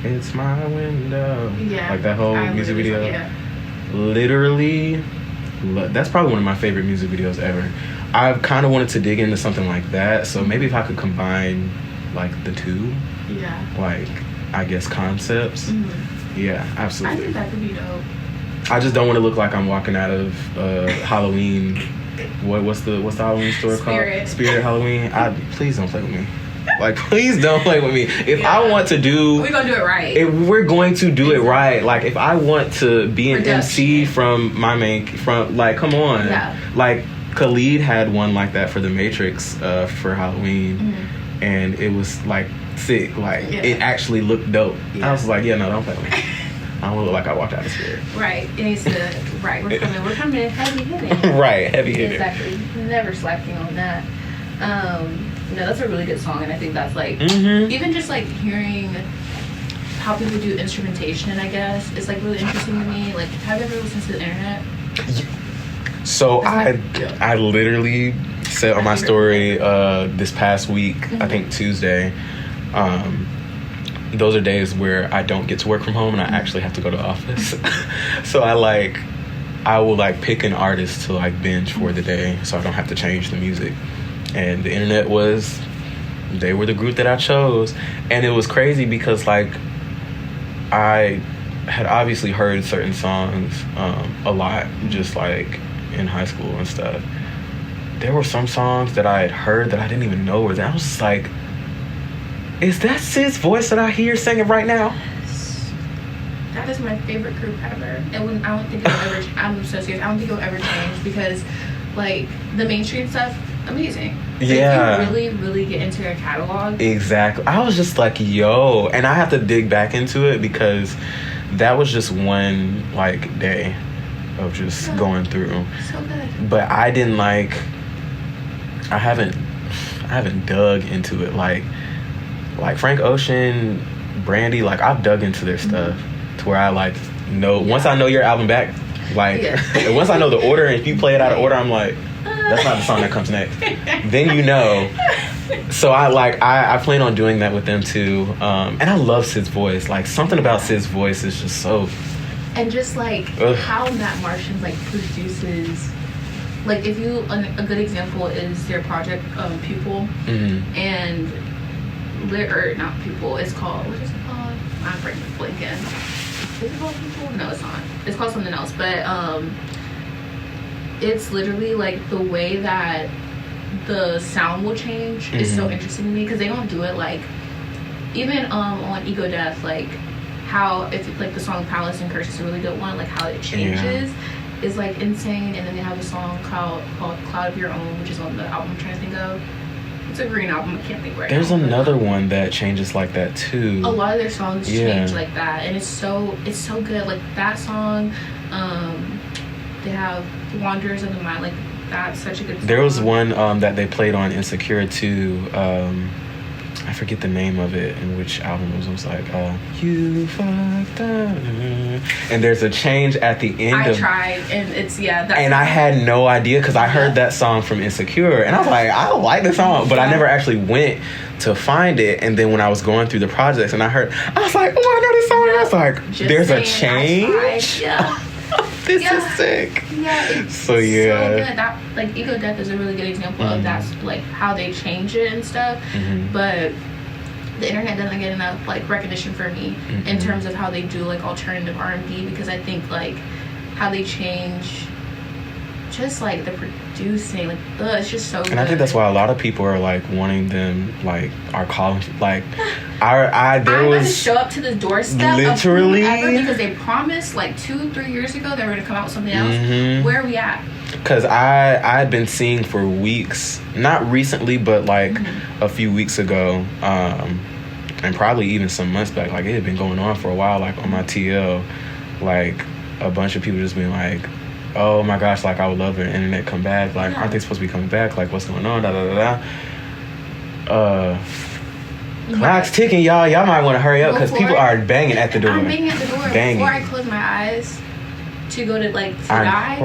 it's my window, like that whole music video. Literally, that's probably one of my favorite music videos ever. I've kind of wanted to dig into something like that, so maybe if I could combine like the two, like, I guess, concepts. Yeah, absolutely. I think that could be dope. I just don't want to look like I'm walking out of Halloween. What's the Halloween store called? Spirit Halloween. Please don't play with me. Like, please don't play with me. If I want to do, we're gonna do it right. If we're going to do it right, like, if I want to be an MC from like, come on. Yeah. Like, Khalid had one like that for The Matrix for Halloween, and it was like sick. Like, it actually looked dope. I was like, yeah, no, don't play with me. I don't look like I walked out of Spirit. Right. It needs to, we're coming heavy hitting. Right, heavy hitting. Exactly. Never slacking on that. No, that's a really good song, and I think that's like, even just like hearing how people do instrumentation, I guess, is like really interesting to me. Like, have you ever listened to the internet? So I literally said on my story this past week, I think Tuesday, those are days where I don't get to work from home and I actually have to go to the office. So I will like pick an artist to like binge for the day, so I don't have to change the music. And the internet they were the group that I chose. And it was crazy because like I had obviously heard certain songs a lot, just like in high school and stuff. There were some songs that I had heard that I didn't even know were there. I was just like, is that Sid's voice that I hear singing right now? That is my favorite group ever. And I don't think it'll ever, I'm so serious, I don't think it'll ever change, because like the mainstream stuff, amazing. But if you really, really get into their catalog. Exactly. I was just like, yo, and I have to dig back into it because that was just one like day of just going through. So good. But I didn't I haven't dug into it like Frank Ocean, Brandy, like I've dug into their stuff to where I like know, once I know your album back, like once I know the order, and if you play it out of order, I'm like, that's not the song that comes next. Then you know. So I plan on doing that with them too. And I love Sid's voice. Like, something about Sid's voice is just so. And just like how Matt Martian like produces like if you a good example is their project Pupil, and or not Pupil, it's called, what is it called? I'm blanking. Is it called Pupil? No, it's not. It's called something else, but it's literally like the way that the sound will change is so interesting to me, because they don't do it like even on Ego Death, like how if like the song Palace and Curse is a really good one, like how it changes is like insane. And then they have a song called Cloud of Your Own, which is on the album I'm trying to think of. It's a green album, I can't think right There's now. There's another one that changes like that too. A lot of their songs change like that, and it's so good. Like that song, they have Wanderers of the Mind, like that's such a good song. There was one that they played on Insecure too. I forget the name of it and which album it was. It was like, you fucked up. And there's a change at the end. I tried, and it's, and I had no idea, because I heard that song from Insecure, and I was like, I don't like this song, but I never actually went to find it. And then when I was going through the projects and I was like, oh, I know this song. I was like, just there's saying, a change? This is sick. Yeah, it's so good. That, like, Ego Death is a really good example of that's like how they change it and stuff. But the internet doesn't get enough like recognition for me in terms of how they do like alternative R&B, because I think like how they change just like the producing, like it's just so good. And I think that's why a lot of people are like wanting them, like are calling, like I was to show up to the doorstep literally of whoever, because they promised like 2-3 years ago they were gonna come out with something else. Where are we at? Because I had been seeing for weeks, not recently, but like a few weeks ago, and probably even some months back, like it had been going on for a while, like on my TL, like a bunch of people just being like, oh my gosh, like I would love the internet come back, like aren't they supposed to be coming back, like what's going on, clock's ticking, y'all might want to hurry up, because people are banging at the door. I'm banging at the door before I close my eyes to go to like to die.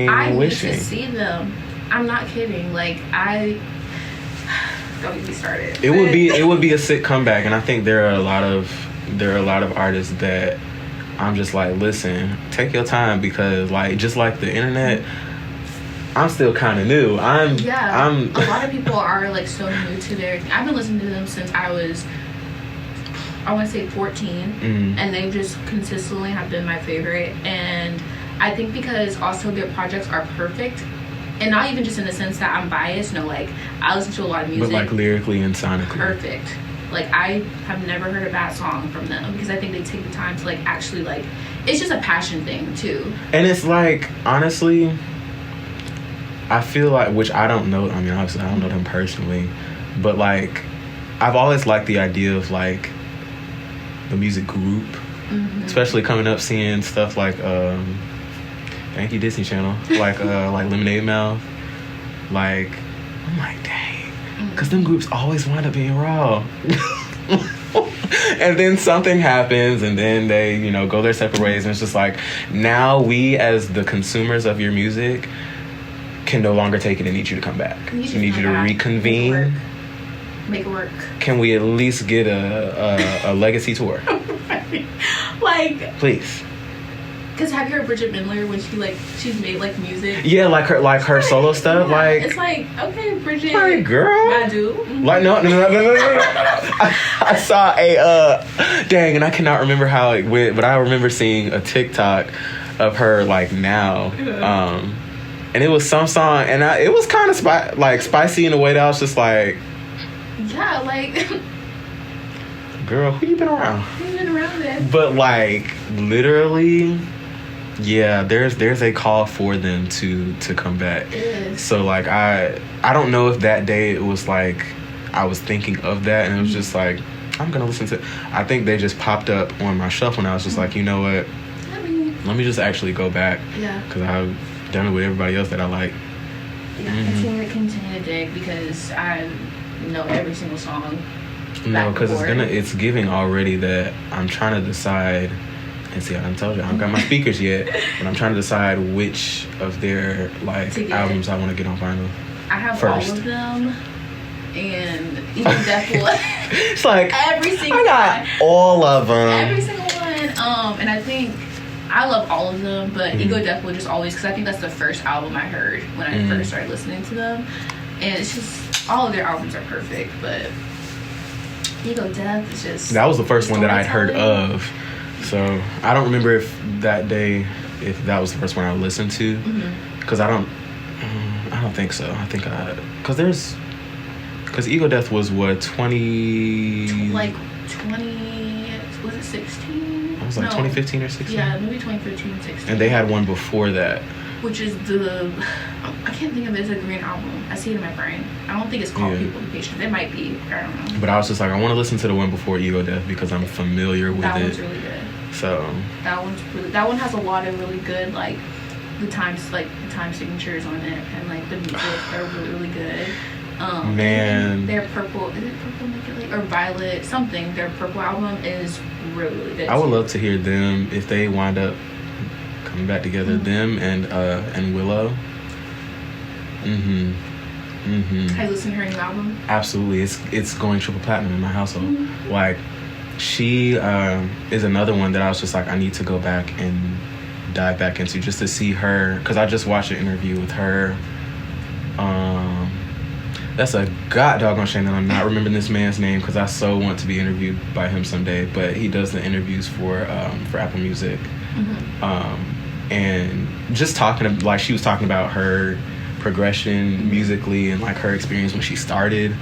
I need to see them. I'm not kidding. Like don't get me started. It would be a sick comeback, and I think there are a lot of artists that I'm just like, listen, take your time, because like just like the internet, I'm still kind of new. I'm a lot of people are like so new to their. I've been listening to them since I was, I want to say 14, and they just consistently have been my favorite. And I think because also their projects are perfect, and not even just in the sense that I'm biased. No, like I listen to a lot of music, but like lyrically and sonically perfect. Like I have never heard a bad song from them, because I think they take the time to like actually like, it's just a passion thing too. And it's like, honestly, I feel like, which I don't know, I mean obviously I don't know them personally, but like I've always liked the idea of like the music group, especially coming up seeing stuff like thank you Disney Channel, like Lemonade Mouth, like I'm like, dang, because them groups always wind up being raw. And then something happens, and then they, you know, go their separate ways, and it's just like, now we as the consumers of your music can no longer take it and need you to come back. We need you to reconvene. Make it work. Can we at least get a legacy tour? Like, please. Because have you heard Bridget Mendler when she's made like music? Yeah, like her solo stuff. Yeah, like it's like, okay, Bridget. Like, girl. I do. Like no. I saw a dang, and I cannot remember how it went, but I remember seeing a TikTok of her like now, and it was some song, and it was kind of spicy in a way that I was just like, yeah, like. Girl, who you been around? Who you been around then? But like literally, yeah, there's a call for them to come back. It is. So like I don't know if that day it was like I was thinking of that, and it was just like, I'm gonna listen to. I think they just popped up on my shelf, and I was just like, you know what? Let me just actually go back. Yeah. Because I've done it with everybody else that I like. Yeah, continue to dig, because I know every single song. No, because it's giving already that I'm trying to decide, and see, I done told you I haven't got my speakers yet, but I'm trying to decide which of their like albums I want to get on vinyl. I have first. all of them, and even definitely it's like every single I got one. all of them. Every single one. And I think I love all of them, but Ego Death will just always, because I think that's the first album I heard when I first started listening to them, and it's just all of their albums are perfect, but Ego Death is just, that was the first one that I'd heard of, so I don't remember if that was the first one I listened to, because I don't think so. I think because Ego Death was what, 20, was it 16? I was like 2015 or 16. Yeah, maybe 2015, 16. And they had one before that, which is I can't think of it as a green album. I see it in my brain. I don't think it's called People Be Patient. It might be. I don't know. But I was just like, I want to listen to the one before Ego Death because I'm familiar with it. That one's really good. So that one has a lot of really good, like the time signatures on it, and like the music are really, really good. Man, their purple, is it Purple Nicolate or Violet something? Their purple album is really, really good. I would love to hear them if they wind up coming back together. Them and Willow. Have you listened to her new album? Absolutely, it's going triple platinum in my household. Like, she is another one that I was just like, I need to go back and dive back into just to see her, because I just watched an interview with her. That's a god doggone shame that I'm not remembering this man's name, because I so want to be interviewed by him someday. But he does the interviews for Apple Music, and just talking like she was talking about her progression musically and like her experience when she started,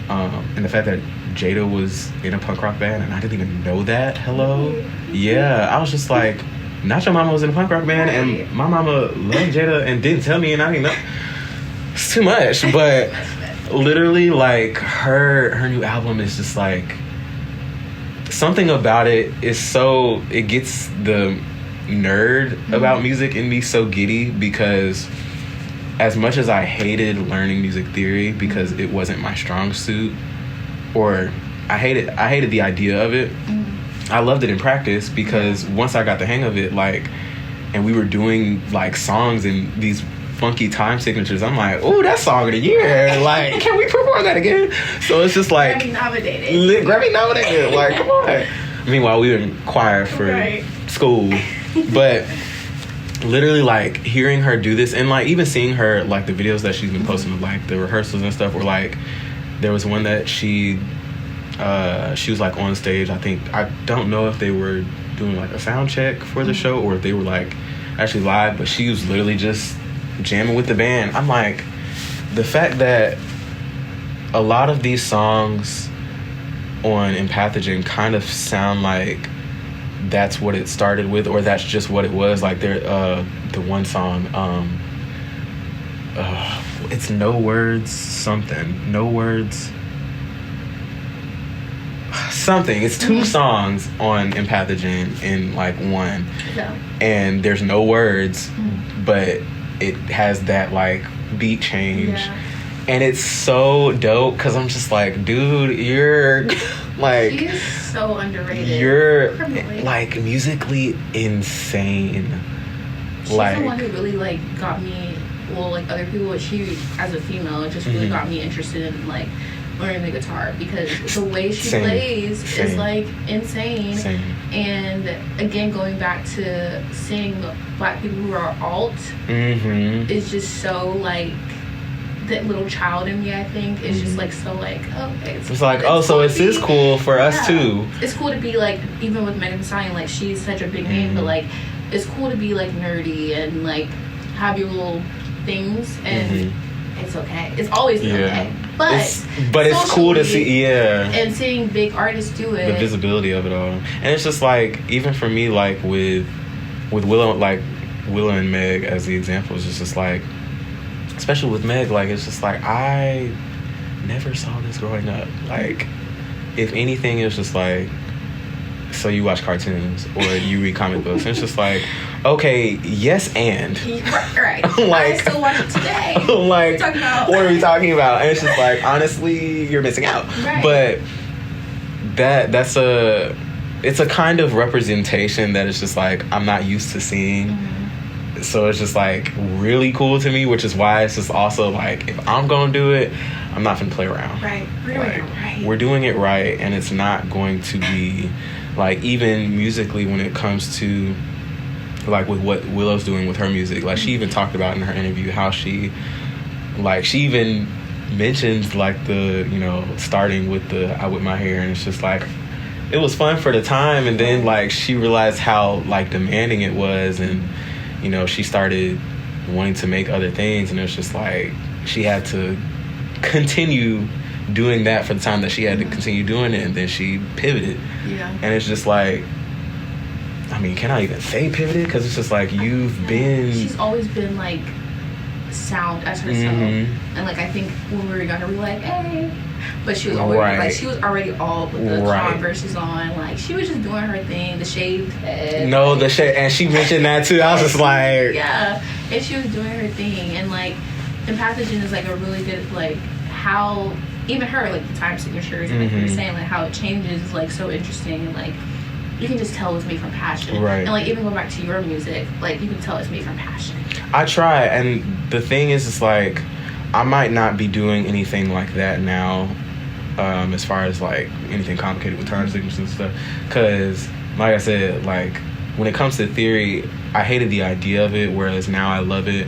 and the fact that Jada was in a punk rock band and I didn't even know that. Yeah, I was just like, not your mama was in a punk rock band, and my mama loved Jada and didn't tell me, and I didn't know. It's too much. But literally, like, her new album is just like, something about it is so, it gets the nerd about music in me so giddy, because as much as I hated learning music theory because it wasn't my strong suit, or I hated the idea of it, I loved it in practice, because once I got the hang of it, like, and we were doing like songs and these funky time signatures, I'm like, oh, that's song of the year. Like, can we perform that again? So it's just like Grammy nominated. Like, come on. Meanwhile, we were in choir for school, but literally, like, hearing her do this, and like even seeing her, like, the videos that she's been posting of like the rehearsals and stuff, were like, there was one that she was like on stage. I don't know if they were doing like a sound check for the show or if they were like actually live, but she was literally just jamming with the band. I'm like, the fact that a lot of these songs on Empathogen kind of sound like that's what it started with, or that's just what it was. Like, the one song, it's No Words something. No Words something. It's two songs on Empathogen in like one. Yeah. And there's no words, but it has that like beat change. Yeah. And it's so dope, because I'm just like, dude, you're like, she is so underrated. You're like musically insane. She's like, the one who really like got me, well, like other people, but she as a female just really got me interested in like learning the guitar, because the way she plays is like insane. And again, going back to seeing black people who are alt is just so like, that little child in me, I think, is just like so like, okay, it's like, oh, so it is cool for us too. It's cool to be like, even with Megan Thee Stallion, like, she's such a big name, but like, it's cool to be like nerdy and like have your little things, and it's okay. It's always okay. But it's cool to see, and seeing big artists do it, the visibility of it all. And it's just like, even for me, like with Willow, like Willow and Meg as the examples, it's just like, especially with Meg, like, it's just like, I never saw this growing up. Like, if anything, it's just like, so you watch cartoons or you read comic books, and it's just like, okay, yes, and right. Like, I still watch it today. Like, what are we talking about? And it's just like, honestly, you're missing out. Right. But it's a kind of representation that is just like, I'm not used to seeing. So it's just like really cool to me, which is why it's just also like, if I'm gonna do it, I'm not gonna play around. Right. We're doing it right, and it's not going to be like, even musically, when it comes to like with what Willow's doing with her music. Like she even talked about in her interview how she even mentions like the, you know, starting with the I Whip My Hair, and it's just like it was fun for the time, and then like she realized how like demanding it was, and you know, she started wanting to make other things, and it's just like she had to continue doing that for the time that she had to continue doing it, and then she pivoted. Yeah. And it's just like, I mean, can I even say pivoted? Because it's just like she's always been like sound as herself, and like I think when we were younger we were like, hey, but she was always like she was already all with the Converses on, like she was just doing her thing, the shaved head. No, the shade, and she mentioned that too. I was just like, yeah, and she was doing her thing, and like, and Pathogen is like a really good like how even her like the time signatures and like you were saying like how it changes is like so interesting, and like you can just tell it's made from passion, right? And like even going back to your music, like you can tell it's made from passion. I try, and the thing is, it's like I might not be doing anything like that now, as far as like anything complicated with time signatures and stuff, because like I said, like when it comes to theory, I hated the idea of it, whereas now I love it.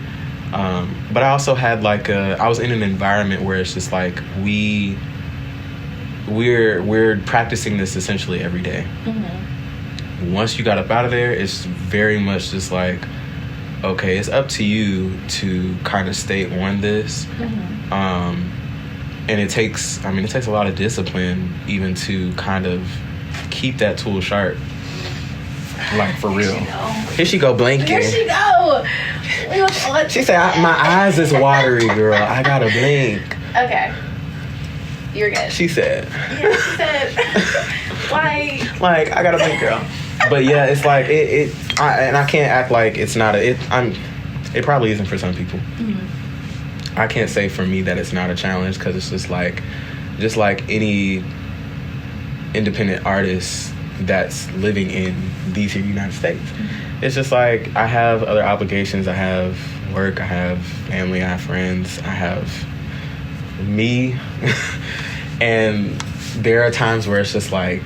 But I also had like I was in an environment where it's just like we're practicing this essentially every day. Once you got up out of there, it's very much just like, okay, it's up to you to kind of stay on this. And it takes a lot of discipline even to kind of keep that tool sharp. Like, for real. Here she go blinking. Here she go. She said, my eyes is watery, girl. I gotta blink. Okay. You're good. She said. Yeah, she said. Why? Like, I gotta blink, girl. But yeah, it's like, and I can't act like it's not it probably isn't for some people. I can't say for me that it's not a challenge, because it's just like any independent artist that's living in these here United States. It's just like I have other obligations. I have work, I have family, I have friends, I have me. And there are times where it's just like,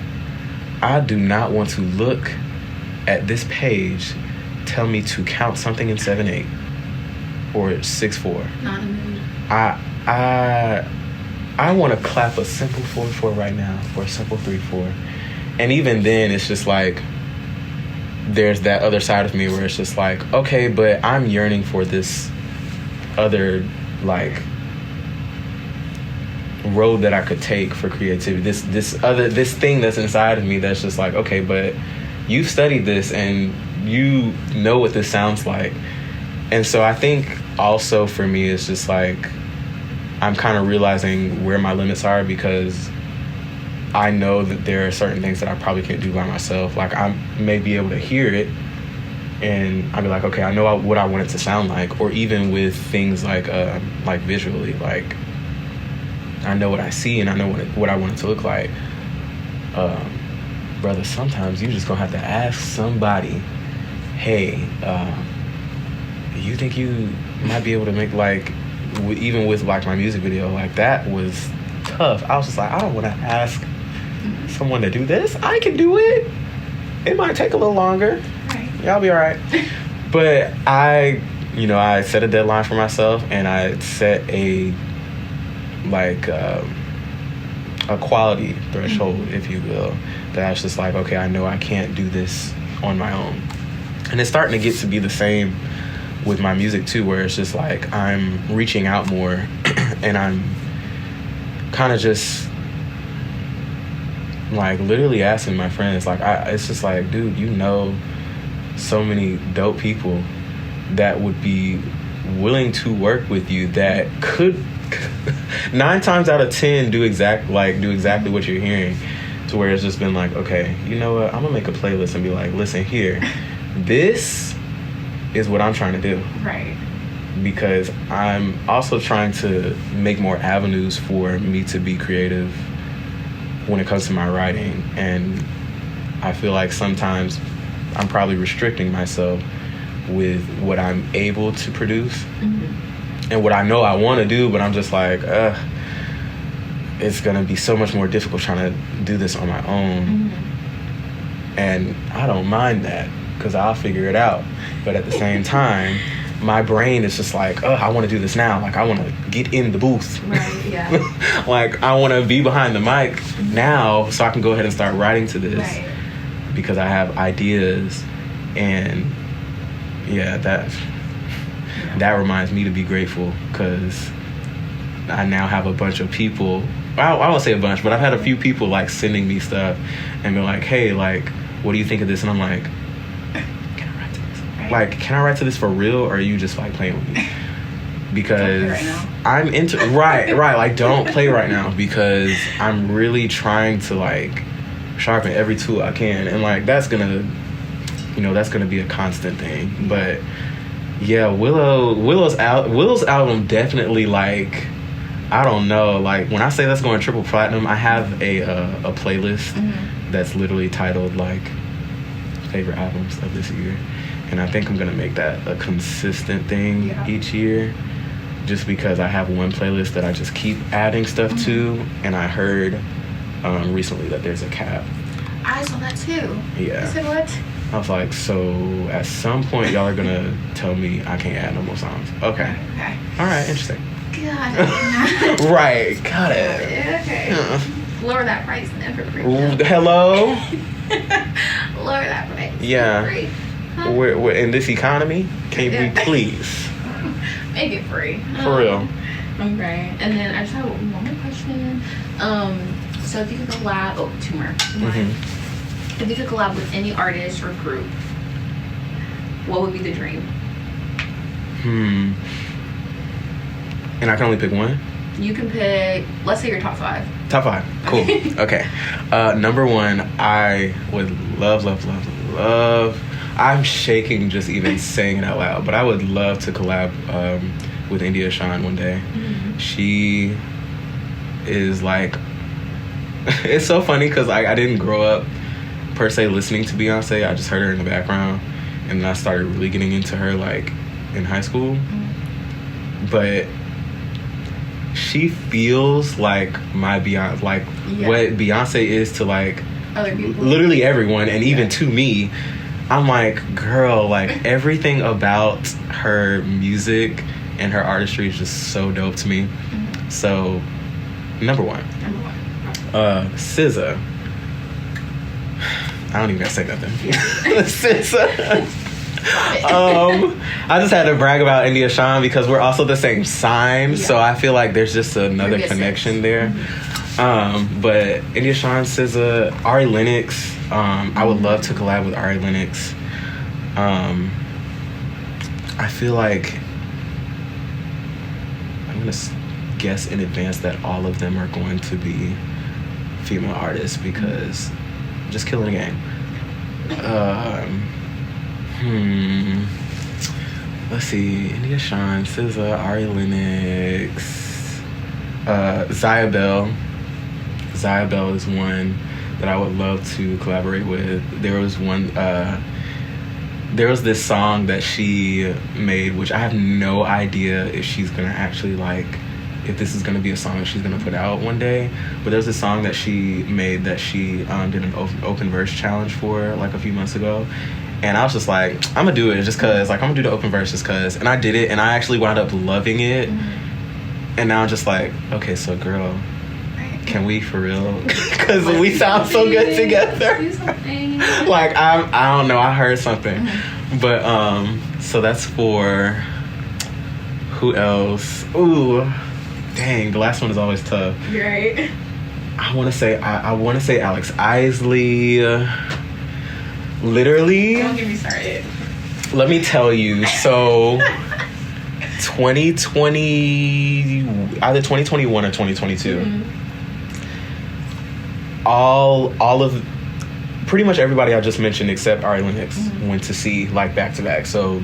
I do not want to look at this page tell me to count something in 7/8 or 6/4. Not in the mood. I want to clap a simple 4/4 right now, or a simple 3/4. And even then, it's just like, there's that other side of me where it's just like, okay, but I'm yearning for this other, like, road that I could take for creativity. This thing that's inside of me that's just like, okay, but you've studied this and you know what this sounds like. And so I think also for me, it's just like, I'm kind of realizing where my limits are, because I know that there are certain things that I probably can't do by myself. Like, I may be able to hear it and I'll be like, okay, I know what I want it to sound like. Or even with things like visually, like I know what I see and I know what I want it to look like. Brother, sometimes you just gonna have to ask somebody, hey, you think you might be able to make, like, even with like my music video, like that was tough. I was just like, I don't want to ask someone to do this. I can do it. It might take a little longer. Right. Y'all be all right. But I set a deadline for myself, and I set a quality threshold, if you will, that I was just like, okay, I know I can't do this on my own. And it's starting to get to be the same with my music too, where it's just like I'm reaching out more and I'm kind of just like literally asking my friends, like, it's just like, dude, so many dope people that would be willing to work with you, that could 9 times out of 10 do exactly what you're hearing, to where it's just been like, okay, you know what, I'm gonna make a playlist and be like, listen here, this is what I'm trying to do. Right. Because I'm also trying to make more avenues for me to be creative when it comes to my writing. And I feel like sometimes I'm probably restricting myself with what I'm able to produce and what I know I want to do, but I'm just like, it's going to be so much more difficult trying to do this on my own. And I don't mind that. because I'll figure it out. But at the same time, my brain is just like, oh, I want to do this now. Like, I want to get in the booth. Right, yeah. Like, I want to be behind the mic now so I can go ahead and start writing to this. Right. Because I have ideas. And, yeah, that reminds me to be grateful, because I now have a bunch of people. I won't say a bunch, but I've had a few people, like, sending me stuff and be like, hey, like, what do you think of this? And I'm like, like, can I write to this for real, or are you just like playing with me? Because I'm into right. Like, don't play right now, because I'm really trying to like sharpen every tool I can, and like that's gonna be a constant thing. But yeah, Willow's album definitely, like, I don't know, like when I say that's going triple platinum, I have a playlist that's literally titled like favorite albums of this year. And I think I'm going to make that a consistent thing each year, just because I have one playlist that I just keep adding stuff to. And I heard recently that there's a cap. I saw that too. Yeah. I said, what? I was like, so at some point y'all are going to tell me I can't add no more songs. Okay. All right, interesting. Got it. Right, got it. Okay. Lower that price then for free. Hello? Lower that price. Yeah. For free. Huh? We're in this economy. Can we please make it free? For real. Okay. And then I just have one more question. So if you could collab, two more. If you could collab with any artist or group, what would be the dream? And I can only pick one? You can pick, let's say your top 5. Top 5. Cool. Okay. Number 1, I would love. I'm shaking just even saying it out loud, but I would love to collab with India Shawn one day. She is like, it's so funny because I didn't grow up per se listening to Beyonce. I just heard her in the background, and then I started really getting into her like in high school. But she feels like my Beyonce, like what Beyonce is to like other people, literally everyone, and even to me. I'm like, girl, like everything about her music and her artistry is just so dope to me. So, number one, SZA. I don't even gotta say nothing. SZA. I just had to brag about India Shawn because we're also the same sign, so I feel like there's just another connection there. But India Shawn, SZA, Ari Lennox. I would love to collab with Ari Lennox. I feel like I'm gonna guess in advance that all of them are going to be female artists because I'm just killing the game. Let's see, India Shawn, SZA, Ari Lennox, Zaya Bell. Zaya Bell is one that I would love to collaborate with. There was this song that she made, which I have no idea if she's gonna actually like, if this is gonna be a song that she's gonna put out one day. But there's a song that she made that she did an open verse challenge for like a few months ago. And I was just like, I'm gonna do it just cause, like I'm gonna do the open verse just cause. And I did it and I actually wound up loving it. And now I'm just like, okay, so girl, can we for real? Because we sound so good together. Like I don't know. I heard something, but so that's for who else? Ooh, dang. The last one is always tough. Right. I want to say Alex Isley. Literally. Don't get me started. Let me tell you. So 2020, either 2021 or 2022. All of pretty much everybody I just mentioned except Ari Lennox went to see like back to back. So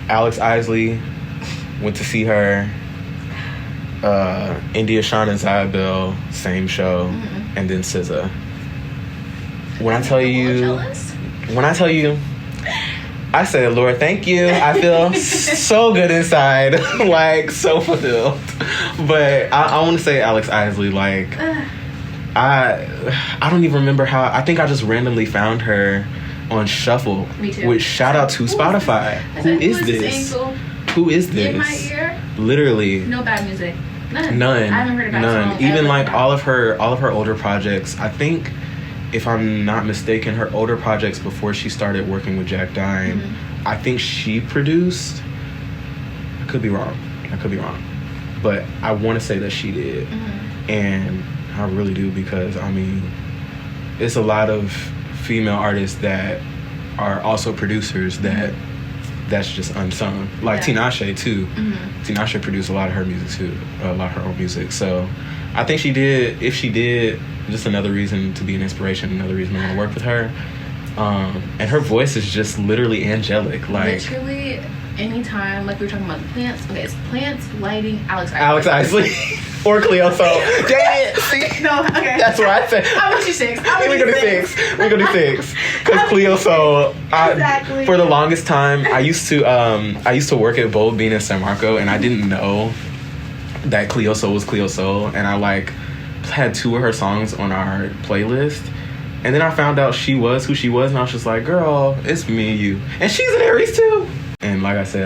Alex Isley went to see her. India Shawn and Zaya Bell, same show, and then SZA. When I tell you, I said, Lord, thank you. I feel so good inside, like so fulfilled. But I want to say Alex Isley, like. I don't even remember how. I think I just randomly found her on shuffle. Me too. Which shout out to Spotify. Who is this? Who is this? In my ear. Literally. No bad music. None. I haven't heard a bad song. Even ever. like all of her older projects. I think, if I'm not mistaken, her older projects before she started working with Jack Dine, I think she produced. I could be wrong, but I want to say that she did, and I really do, because I mean, it's a lot of female artists that are also producers that's just unsung. Like Tinashe too. Tinashe produced a lot of her music too, a lot of her own music. So I think she did. If she did, just another reason to be an inspiration, another reason I want to work with her. And her voice is just literally angelic. Like literally, anytime, like we were talking about the plants. Okay, it's plants, lighting, Alex Isley. Or Cleo Soul. Dang it! See? No, okay. That's what I said. I'm gonna do 6. We're gonna do 6. Because Cleo Soul. Exactly. For the longest time, I used to work at Bold Bean in San Marco, and I didn't know that Cleo Soul was Cleo Soul, and I like had 2 of her songs on our playlist, and then I found out she was who she was, and I was just like, girl, it's me and you, and she's an Aries too. And like I said,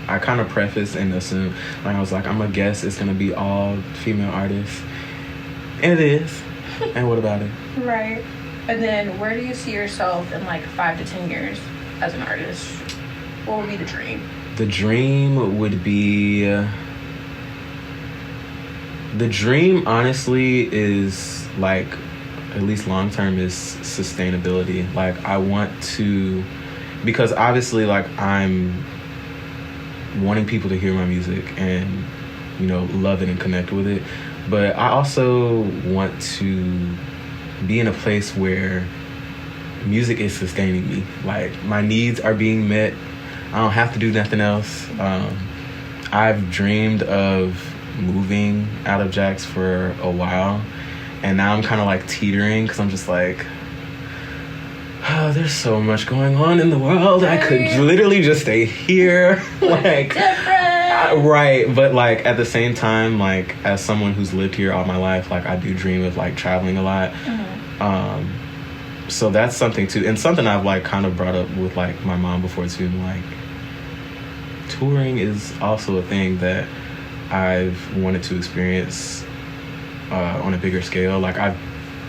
I kind of preface and assume, like I was like, I'm gonna guess it's gonna be all female artists, and it is. And what about it? Right. And then, where do you see yourself in like 5 to 10 years as an artist? What would be the dream? The dream would be. The dream, honestly, is like, at least long term, is sustainability. Like, I want to, because obviously, like, I'm wanting people to hear my music and, you know, love it and connect with it. But I also want to be in a place where music is sustaining me. Like, my needs are being met. I don't have to do nothing else. I've dreamed of moving out of Jax for a while, and now I'm kind of like teetering, because I'm just like, oh, there's so much going on in the world. I could literally just stay here. Like, right. But like, at the same time, like, as someone who's lived here all my life, like, I do dream of like traveling a lot. So that's something too, and something I've like kind of brought up with like my mom before too. Like, touring is also a thing that I've wanted to experience on a bigger scale. Like, I've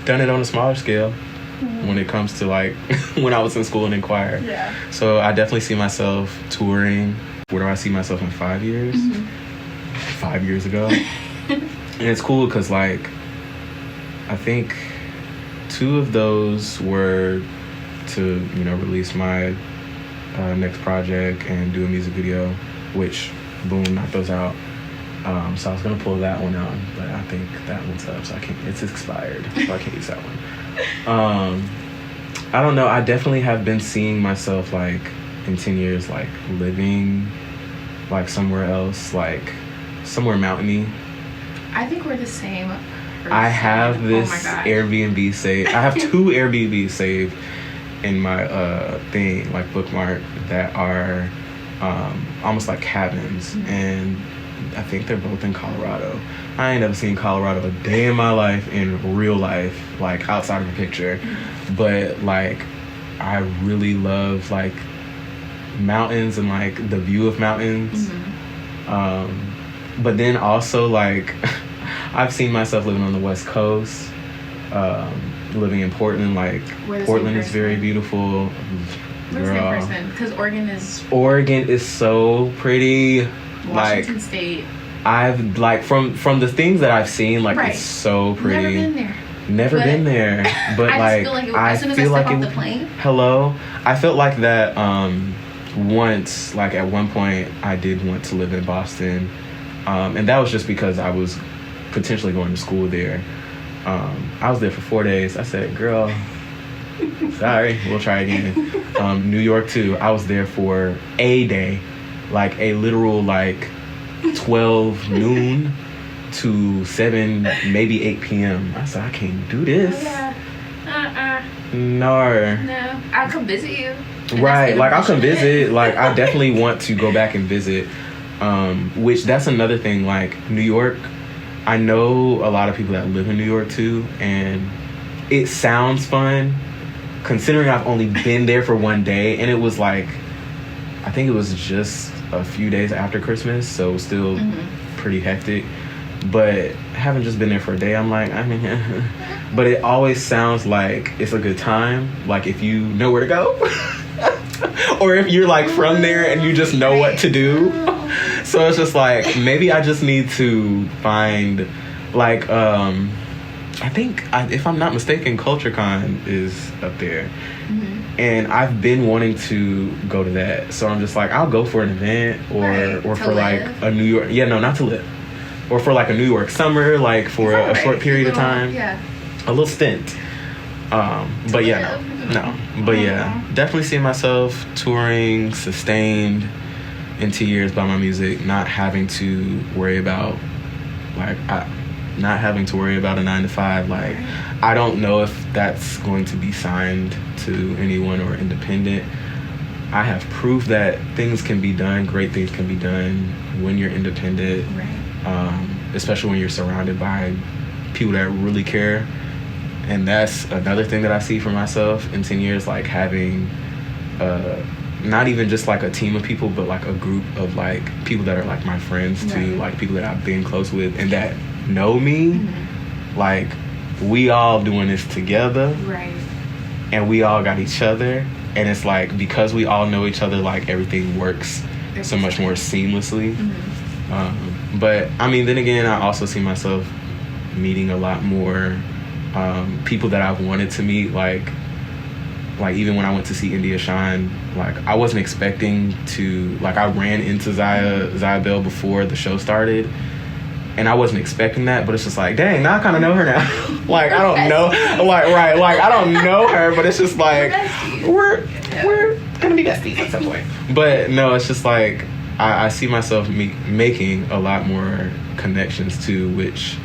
done it on a smaller scale when it comes to like when I was in school and in choir. Yeah. So I definitely see myself touring. Where do I see myself in 5 years? 5 years ago. And it's cool because like, I think 2 of those were to, you know, release my next project and do a music video, which, boom, knocked those out. So I was gonna pull that one out, but I think that one's up, so I can't. It's expired, so I can't use that one. I don't know. I definitely have been seeing myself like in 10 years, like living like somewhere else, like somewhere mountainy. I think we're the same person. I have this Airbnb saved. I have 2 Airbnbs saved in my thing, like bookmark, that are almost like cabins, and I think they're both in Colorado. I ain't never seen Colorado a day in my life in real life, like outside of a picture. But like, I really love like mountains and like the view of mountains. But then also like, I've seen myself living on the West Coast, living in Portland. Like, Portland is very beautiful. Girl, because Oregon is so pretty. Washington like, State. I've like from the things that I've seen, like it's so pretty. Never been there. But I like, as soon as I step off the plane. Hello. I felt like that once, like at one point I did want to live in Boston. And that was just because I was potentially going to school there. I was there for 4 days. I said, girl, sorry, we'll try again. New York too. I was there for a day. Like a literal like 12 noon to 7, maybe 8 p.m. I said, I can't do this. No. I'll come visit you. Right, like I'll come visit. Like, I definitely want to go back and visit. Which, that's another thing. Like, New York, I know a lot of people that live in New York too, and it sounds fun, considering I've only been there for one day, and it was like, I think it was just a few days after Christmas, so still pretty hectic. But having just been there for a day, I'm like, I mean, but it always sounds like it's a good time, like if you know where to go, or if you're like from there and you just know what to do. So it's just like, maybe I just need to find, like, I think, if I'm not mistaken, CultureCon is up there. And I've been wanting to go to that. So I'm just like, I'll go for an event or for like a New York. Yeah, no, not to live. Or for like a New York summer, like for a short period of time. Yeah. A little stint. But yeah, no. But yeah, definitely see myself touring, sustained in 2 years by my music, not having to worry about not having to worry about a 9 to 5. Like, I don't know if that's going to be signed to anyone or independent. I have proof that things can be done, great things can be done when you're independent, especially when you're surrounded by people that really care. And that's another thing that I see for myself in 10 years, like having not even just like a team of people, but like a group of like people that are like my friends too, like people that I've been close with and that know me. Like, we all doing this together, and we all got each other, and it's like, because we all know each other, like everything works so much more seamlessly. But I mean, then again, I also see myself meeting a lot more people that I've wanted to meet, like even when I went to see India shine, like I wasn't expecting to, like I ran into Zaya Bell before the show started, and I wasn't expecting that, but it's just like, dang, now I kind of know her now. Like, I don't know, like I don't know her, but it's just like, we're gonna be besties at some point. But no, it's just like, I see myself making a lot more connections too, which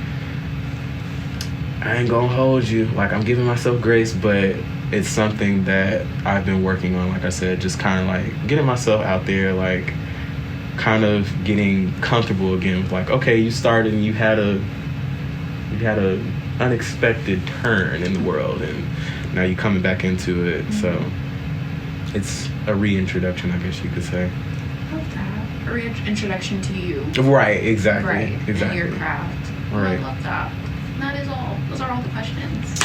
I ain't gonna hold you. Like, I'm giving myself grace, but it's something that I've been working on. Like I said, just kind of like getting myself out there, like kind of getting comfortable again with like, okay, you started and you had a unexpected turn in the world, and now you're coming back into it. So it's a reintroduction, I guess you could say. Love that. A reintroduction to you. Right, exactly. Right. Exactly. And your craft. Right. I love that. That is all. Those are all the questions.